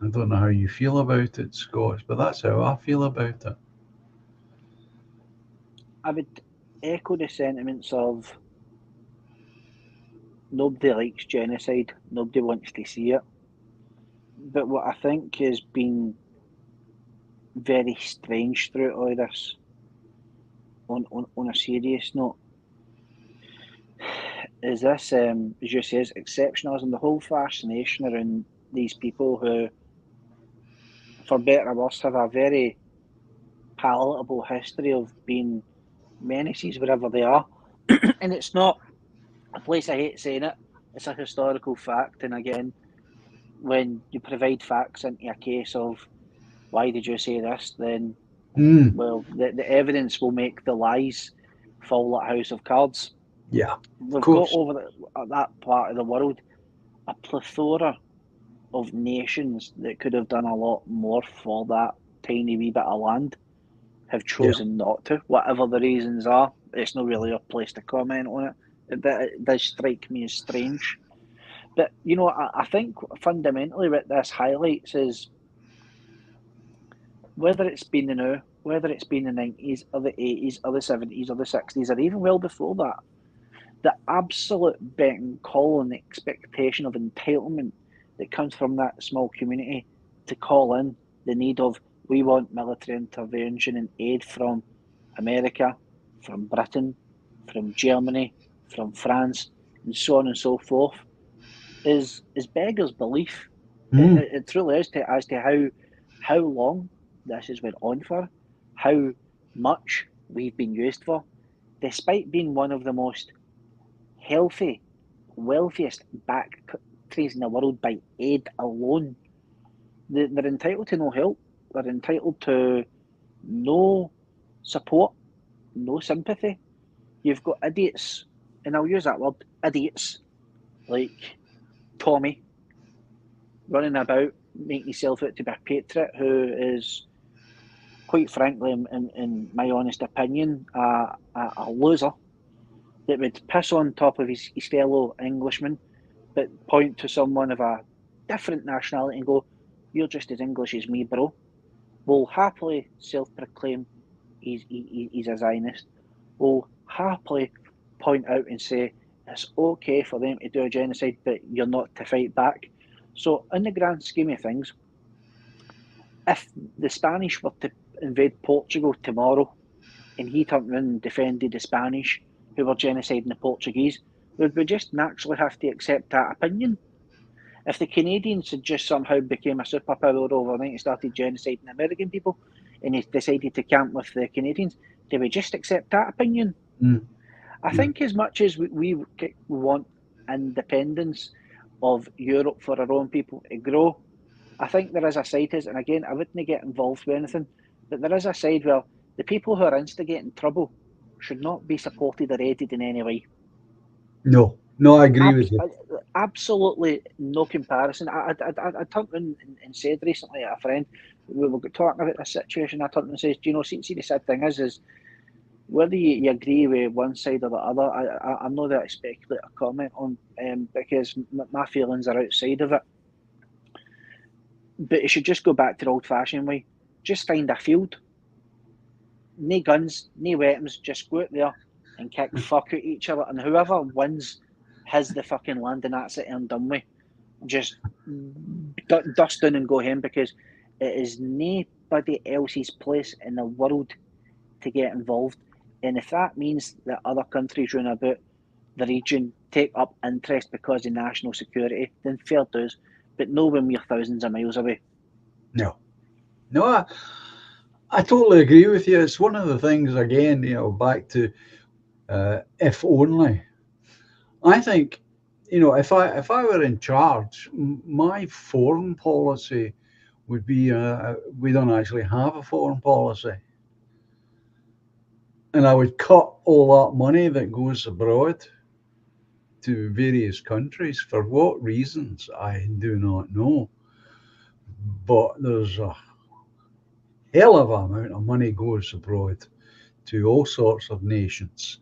I don't know how you feel about it, Scott, but that's how I feel about it. I would echo the sentiments of nobody likes genocide, nobody wants to see it. But what I think has been very strange throughout all this, on a serious note, is this, as you say, exceptionalism, the whole fascination around these people who, for better or worse, have a very palatable history of being menaces wherever they are. And it's not a place I hate saying it, it's a historical fact. And again, when you provide facts into a case of why did you say this, then well, the evidence will make the lies fall like a house of cards. Yeah, We've got course. over that part of the world a plethora of nations that could have done a lot more for that tiny wee bit of land, have chosen not to, whatever the reasons are. It's not really a place to comment on it, but it does strike me as strange. But, you know, I think fundamentally what this highlights is, whether it's been the now, whether it's been the 90s or the 80s or the 70s or the 60s or even well before that, the absolute beck and call and the expectation of entitlement that comes from that small community to call in the need of, we want military intervention and aid from America, from Britain, from Germany, from France, and so on and so forth, is beggars belief. It truly is, as to how long this has went on for, how much we've been used for, despite being one of the most healthy, wealthiest back countries in the world by aid alone. They're entitled to no help. They're entitled to no support, no sympathy. You've got idiots, and I'll use that word, idiots, like Tommy, running about, making himself out to be a patriot, who is, quite frankly, in my honest opinion, a loser that would piss on top of his fellow Englishmen, but point to someone of a different nationality and go, "You're just as English as me, bro." Will happily self-proclaim he's a Zionist. Will happily point out and say it's okay for them to do a genocide, but you're not to fight back. So, in the grand scheme of things, if the Spanish were to invade Portugal tomorrow and he turned around and defended the Spanish who were genociding the Portuguese, would we just naturally have to accept that opinion? If the Canadians had just somehow became a superpower overnight and started genociding American people, and they decided to camp with the Canadians, do we just accept that opinion? I think as much as we want independence of Europe for our own people to grow, I think there is a side to it, and again, I wouldn't get involved with anything, but there is a side where the people who are instigating trouble should not be supported or aided in any way. No, I agree with you. Absolutely no comparison. I turned around and said recently to a friend, we were talking about this situation, I turned and says, do you know, see the sad thing is whether you agree with one side or the other, I'm not that speculative a comment on, because my feelings are outside of it. But it should just go back to the old-fashioned way. Just find a field, no guns, no weapons, just go out there and kick fuck at each other, and whoever wins has the fucking land, and that's it and done with. Just dust down and go home, because it is nobody else's place in the world to get involved. And if that means that other countries round about the region take up interest because of national security, then fair dues. But no when we're thousands of miles away. No, no, I totally agree with you. It's one of the things, again, back to if only. I think, if I were in charge, my foreign policy would be we don't actually have a foreign policy. And I would cut all that money that goes abroad to various countries. For what reasons, I do not know. But there's a hell of an amount of money goes abroad to all sorts of nations.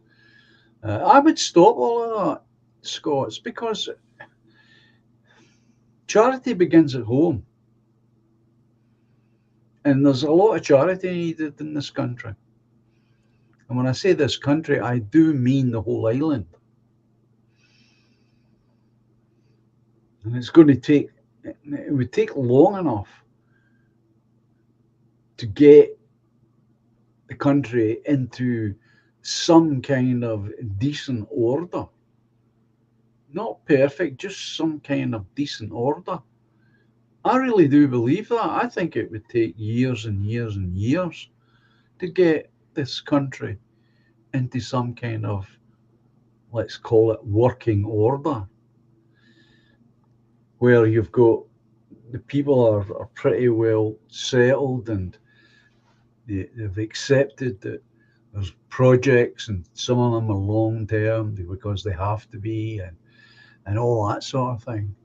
I would stop all of that, Scots, because charity begins at home. And there's a lot of charity needed in this country. And when I say this country, I do mean the whole island. And it would take long enough to get the country into some kind of decent order. Not perfect, just some kind of decent order. I really do believe that. I think it would take years and years and years to get this country into some kind of, let's call it, working order, where you've got the people are pretty well settled, and they've accepted that there's projects, and some of them are long term because they have to be, and all that sort of thing.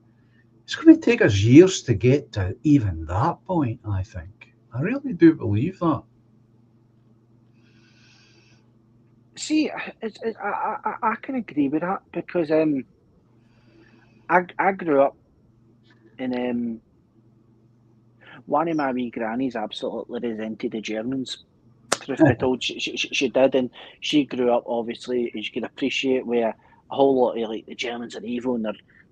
It's going to take us years to get to even that point, I think. I really do believe that. See, I can agree with that because I grew up in one of my wee grannies absolutely resented the Germans. Truth be told, she did, and she grew up obviously, as you can appreciate, where a whole lot of like the Germans are evil and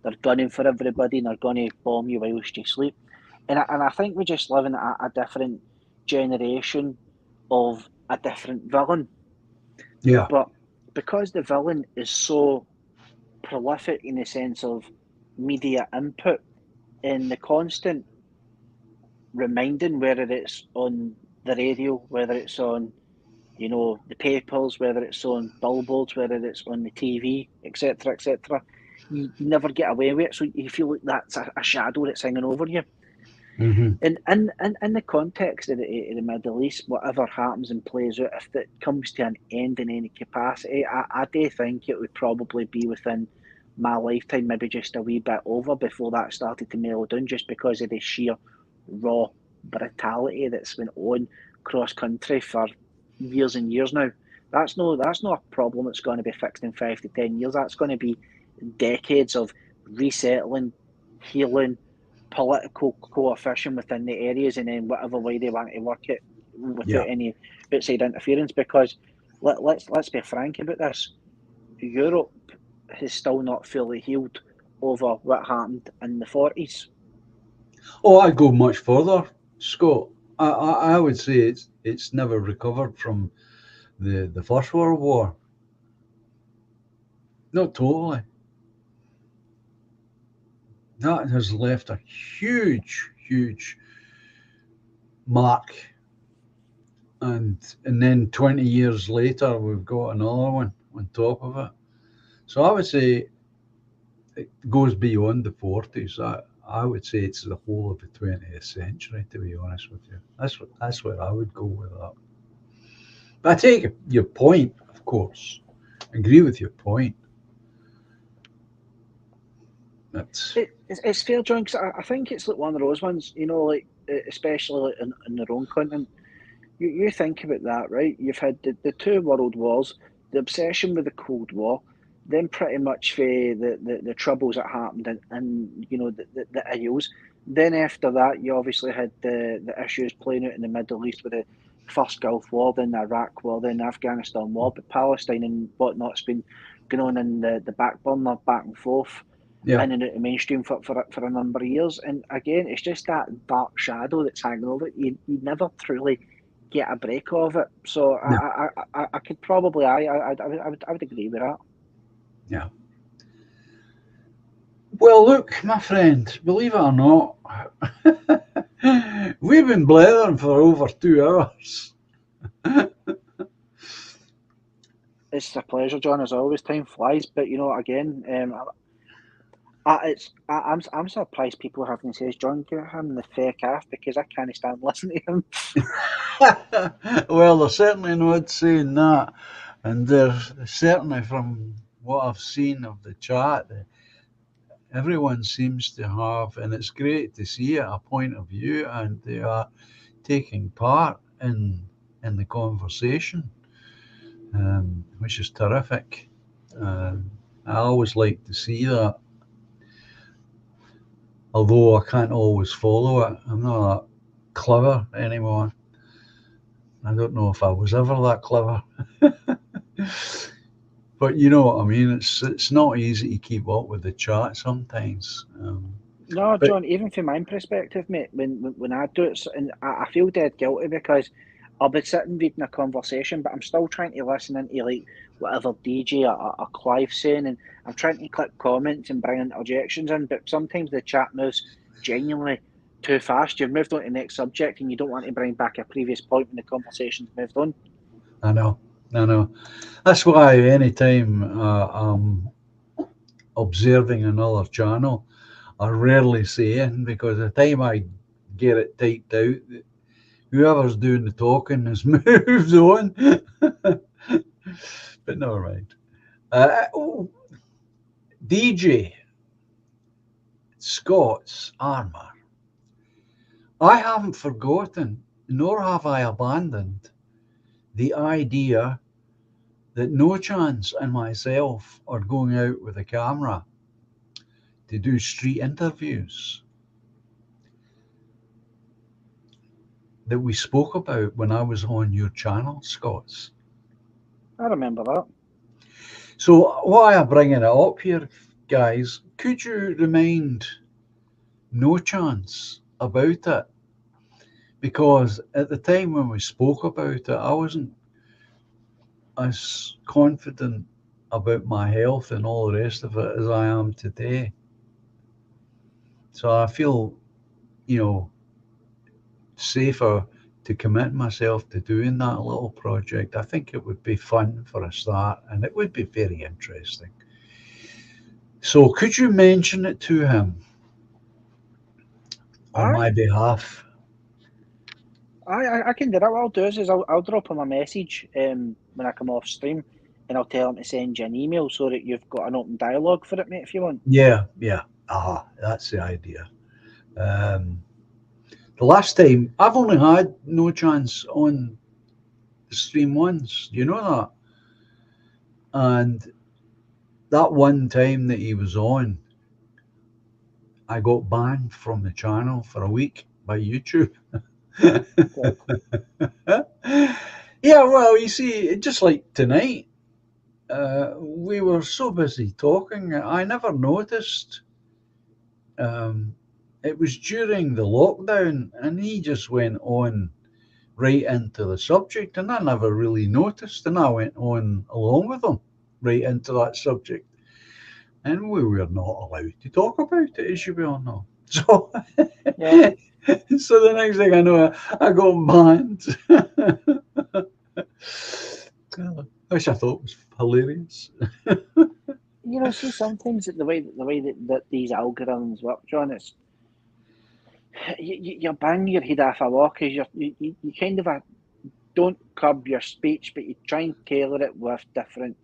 they're gunning for everybody and they're going to bomb you whilst you sleep. And I think we just live in a different generation of a different villain. Yeah, But because the villain is so prolific in the sense of media input and the constant reminding, whether it's on the radio, whether it's on the papers, whether it's on billboards, whether it's on the TV, etc., etc., you never get away with it. So you feel like that's a shadow that's hanging over you. hmm And in the context of the Middle East, whatever happens and plays out, if it comes to an end in any capacity, I do think it would probably be within my lifetime, maybe just a wee bit over before that started to mellow down, just because of the sheer raw brutality that's been on cross country for years and years now. That's not a problem that's going to be fixed in 5 to 10 years. That's going to be decades of resettling, healing, political coefficient within the areas, and then whatever way they want to work it yeah. without any outside interference. Because let's be frank about this: Europe has still not fully healed over what happened in the 40s. Oh, I'd go much further, Scott. I would say it's never recovered from the First World War. Not totally. That has left a huge, huge mark. And then 20 years later, we've got another one on top of it. So I would say it goes beyond the 40s. I would say it's the whole of the 20th century, to be honest with you. That's where I would go with that. But I take your point, of course. I agree with your point. That's It's fair, John, because I think it's like one of those ones, like especially like in their own continent. You think about that, right? You've had the two world wars, the obsession with the Cold War, then pretty much the troubles that happened and the IOs. Then after that, you obviously had the issues playing out in the Middle East with the first Gulf War, then the Iraq War, then the Afghanistan War, but Palestine and whatnot's been going on in the back burner, back and forth, yeah, in and out of mainstream for a number of years. And again, it's just that dark shadow that's hanging over it. You never truly get a break of it. So yeah, I could probably I would agree with that. yeah. Well, look, my friend, believe it or not, We've been blethering for over 2 hours. It's a pleasure, John, as always. Time flies, but you know, again, I'm surprised people haven't says, John, get him the feck off, because I can't stand listening to him. Well, they're certainly not saying that. And there's certainly, from what I've seen of the chat, everyone seems to have, and it's great to see it, a point of view, and they are taking part in the conversation, which is terrific. I always like to see that, although I can't always follow it. I'm not that clever anymore. I don't know if I was ever that clever. But you know what I mean. It's not easy to keep up with the chat sometimes. No, But John, even from my perspective, mate, when I do it, and I feel dead guilty, because I'll be sitting reading a conversation, but I'm still trying to listen into like whatever DJ or Clive's saying, and I'm trying to click comments and bring interjections in, but sometimes the chat moves genuinely too fast. You've moved on to the next subject, and you don't want to bring back a previous point when the conversation's moved on. I know. That's why anytime I'm observing another channel, I rarely say anything, because the time I get it typed out, whoever's doing the talking has moved on. But never mind. DJ Scots Armour. I haven't forgotten, nor have I abandoned, the idea that No Chance and myself are going out with a camera to do street interviews that we spoke about when I was on your channel, Scots. I remember that. So why I'm bringing it up here, guys, could you remind No Chance about it? Because at the time when we spoke about it, I wasn't as confident about my health and all the rest of it as I am today. So I feel, safer to commit myself to doing that little project. I think it would be fun for a start, and it would be very interesting. So could you mention it to him on my behalf? I can do that. What I'll do is I'll drop him a message when I come off stream, and I'll tell him to send you an email so that you've got an open dialogue for it, mate, if you want. Yeah. That's the idea. The last time, I've only had No Chance on the stream once, you know that? And that one time that he was on, I got banned from the channel for a week by YouTube. Yeah, well, you see, just like tonight, we were so busy talking, I never noticed. It was during the lockdown, and he just went on right into the subject, and I never really noticed, and I went on along with him right into that subject, and we were not allowed to talk about it, as you well know. So, Yeah. so the next thing I know, I got banned. Which I thought was hilarious. You know, see, sometimes the way that these algorithms work, John, it's you're banging your head off a wall, because you kind of don't curb your speech, but you try and tailor it with different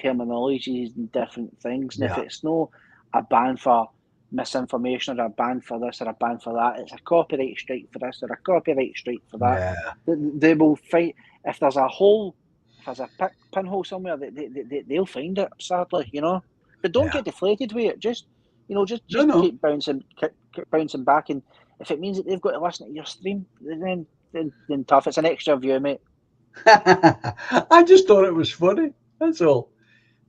terminologies and different things. And if Yeah. it's no a ban for misinformation, or a ban for this, or a ban for that, it's a copyright strike for this or a copyright strike for that. Yeah. They will fight. If there's a hole, if there's a pinhole somewhere, they'll find it, sadly, you know. But don't Yeah. get deflated with it. Just, just No. keep bouncing back. And if it means that they've got to listen to your stream, then tough. It's an extra view, mate. I just thought it was funny. That's all.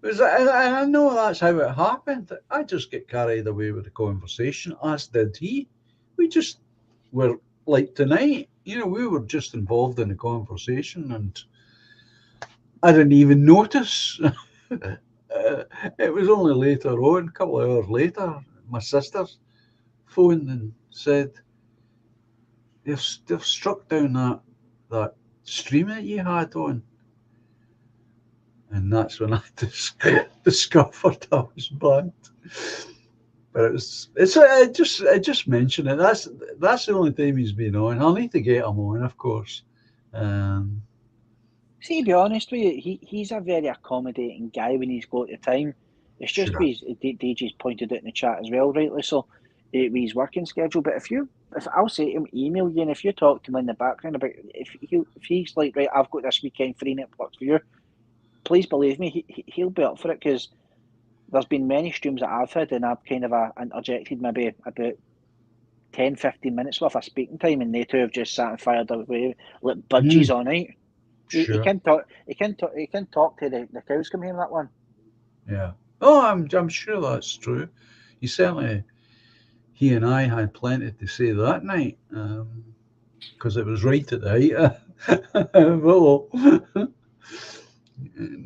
Because I know that's how it happened. I just get carried away with the conversation, as did he. We just were like tonight, we were just involved in the conversation, and I didn't even notice. It was only later on, a couple of hours later, my sister phoned and said, they've struck down that stream that you had on, and that's when I discovered I was banned. But I just mentioned it. That's the only time he's been on. I'll need to get him on, of course. See, to be honest with you, he's a very accommodating guy when he's got the time. It's just Sure. DJ's pointed out in the chat as well, rightly so, with his working schedule. But if I'll say to him, email you, and if you talk to him in the background about if he's like, right, I've got this weekend free networks for you, please believe me, he'll be up for it, because there's been many streams that I've had and I've kind of interjected maybe about 10, 15 minutes worth of speaking time, and they two have just sat and fired away like budgies all night. Sure. He can talk to the cows come home, that one. Yeah. Oh, I'm sure that's true. He and I had plenty to say that night, because it was right at the height of Willow.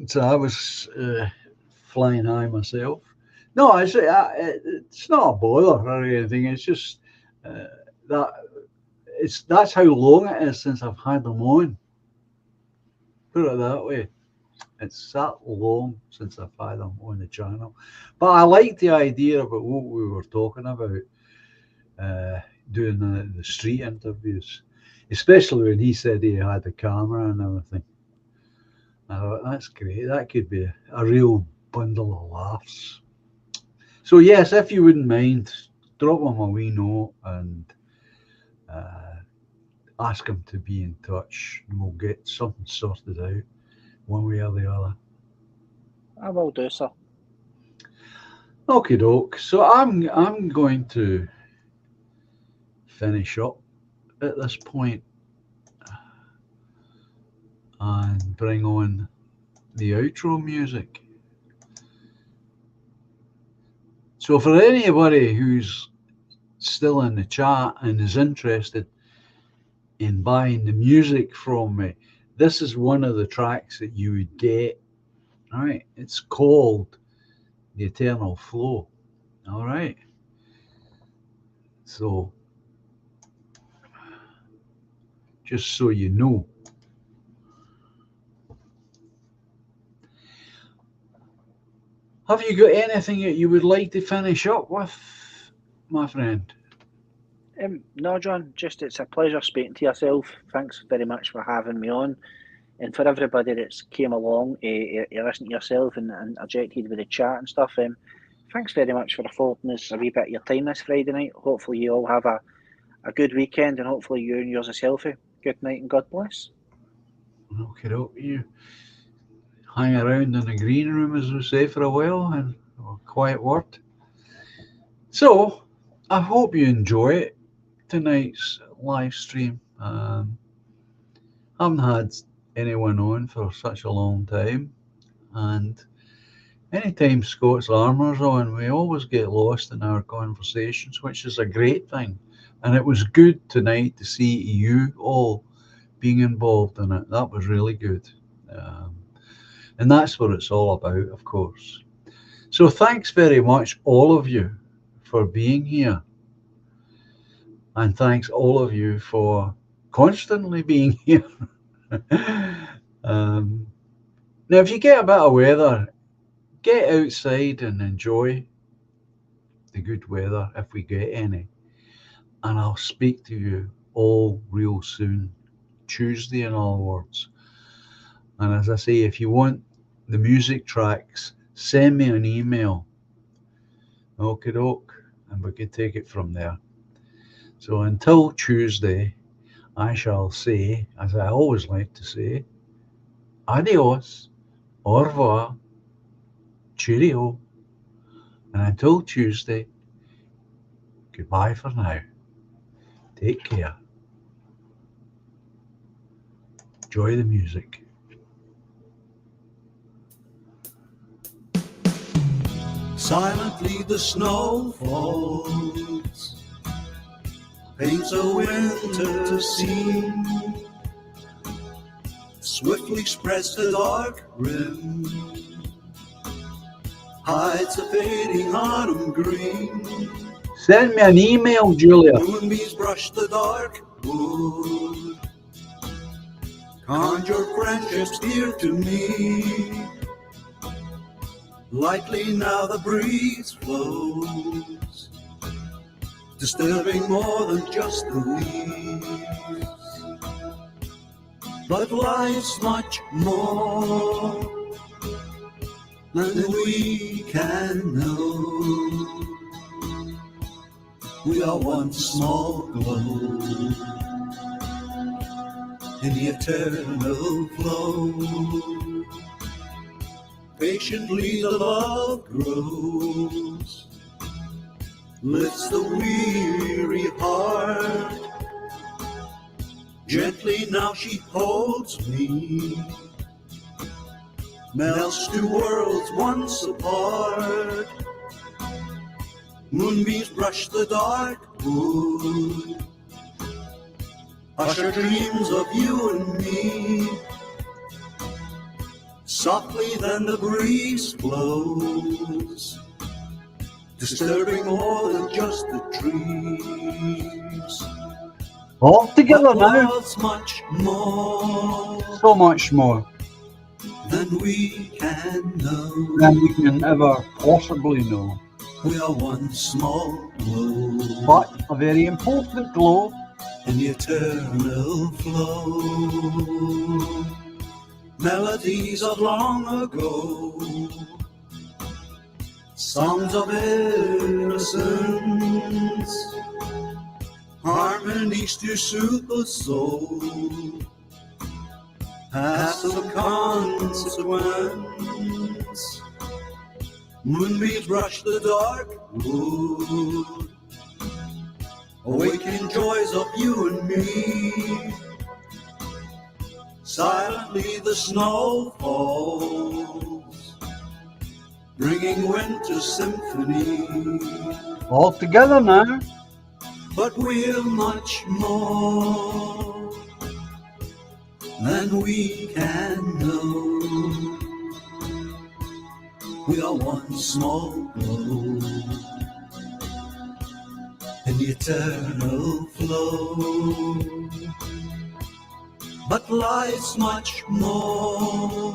So I was flying high myself. No, it's not a bother or anything. It's just that's how long it is since I've had them on. Put it that way. It's that long since I've had them on the channel. But I like the idea about what we were talking about, doing the street interviews, especially when he said he had the camera and everything. I thought, that's great. That could be a real bundle of laughs. So yes, if you wouldn't mind, drop him a wee note and ask him to be in touch, and we'll get something sorted out one way or the other. I will do, sir. Okie doke. So I'm going to finish up at this point and bring on the outro music. So for anybody who's still in the chat and is interested in buying the music from me, this is one of the tracks that you would get. All right, it's called The Eternal Flow. All right, so just so you know. Have you got anything that you would like to finish up with, my friend? No, John, just it's a pleasure speaking to yourself. Thanks very much for having me on. And for everybody that's came along, you listened to yourself and interjected with the chat and stuff, thanks very much for affording us a wee bit of your time this Friday night. Hopefully you all have a good weekend, and hopefully you and yours is healthy. Good night and God bless. Okay, you hang around in the green room, as we say, for a while, and a quiet word. So I hope you enjoy tonight's live stream. I haven't had anyone on for such a long time, and anytime Scots Armour's on, we always get lost in our conversations, which is a great thing. And it was good tonight to see you all being involved in it. That was really good. And that's what it's all about, of course. So thanks very much, all of you, for being here. And thanks all of you for constantly being here. Now, if you get a bit of weather, get outside and enjoy the good weather if we get any. And I'll speak to you all real soon, Tuesday in other words. And as I say, if you want the music tracks, send me an email. Okie doke, and we can take it from there. So until Tuesday, I shall say, as I always like to say, adios, au revoir, cheerio, and until Tuesday, goodbye for now. Take care. Enjoy the music. Silently the snow falls, paints a winter scene, swiftly spreads the dark rim, hides a fading autumn green. Send me an email, Julia. Moonbeams brush the dark wood. Conjure friendships dear to me. Lightly now the breeze flows, disturbing more than just the leaves. But life's much more than we can know. We are one small glow in the eternal flow. Patiently the love grows, lifts the weary heart. Gently now she holds me, melts two worlds once apart. Moonbeams brush the dark wood, usher dreams of you and me. Softly then the breeze blows, disturbing more than just the trees. All together But now. what's much more So much more than we can know. than we can ever possibly know. We are one small glow, But a very important glow. in the eternal flow. Melodies of long ago, songs of innocence, harmonies to soothe the soul, have some consequence. Moonbeams brush the dark wood, awakening joys of you and me. Silently the snow falls, bringing winter symphony. All together now. But we're much more than we can know. We are one small glow in the eternal flow. But life's much more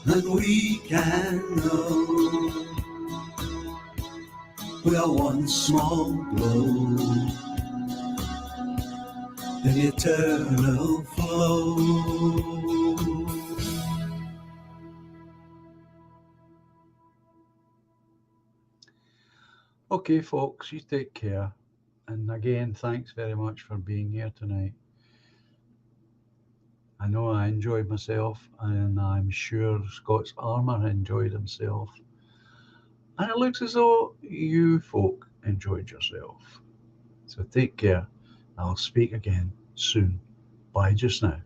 than we can know. We are one small glow in the eternal flow. Okay, folks, you take care. And again, thanks very much for being here tonight. I know I enjoyed myself, and I'm sure Scots Armour enjoyed himself. And it looks as though you folk enjoyed yourself. So take care. I'll speak again soon. Bye just now.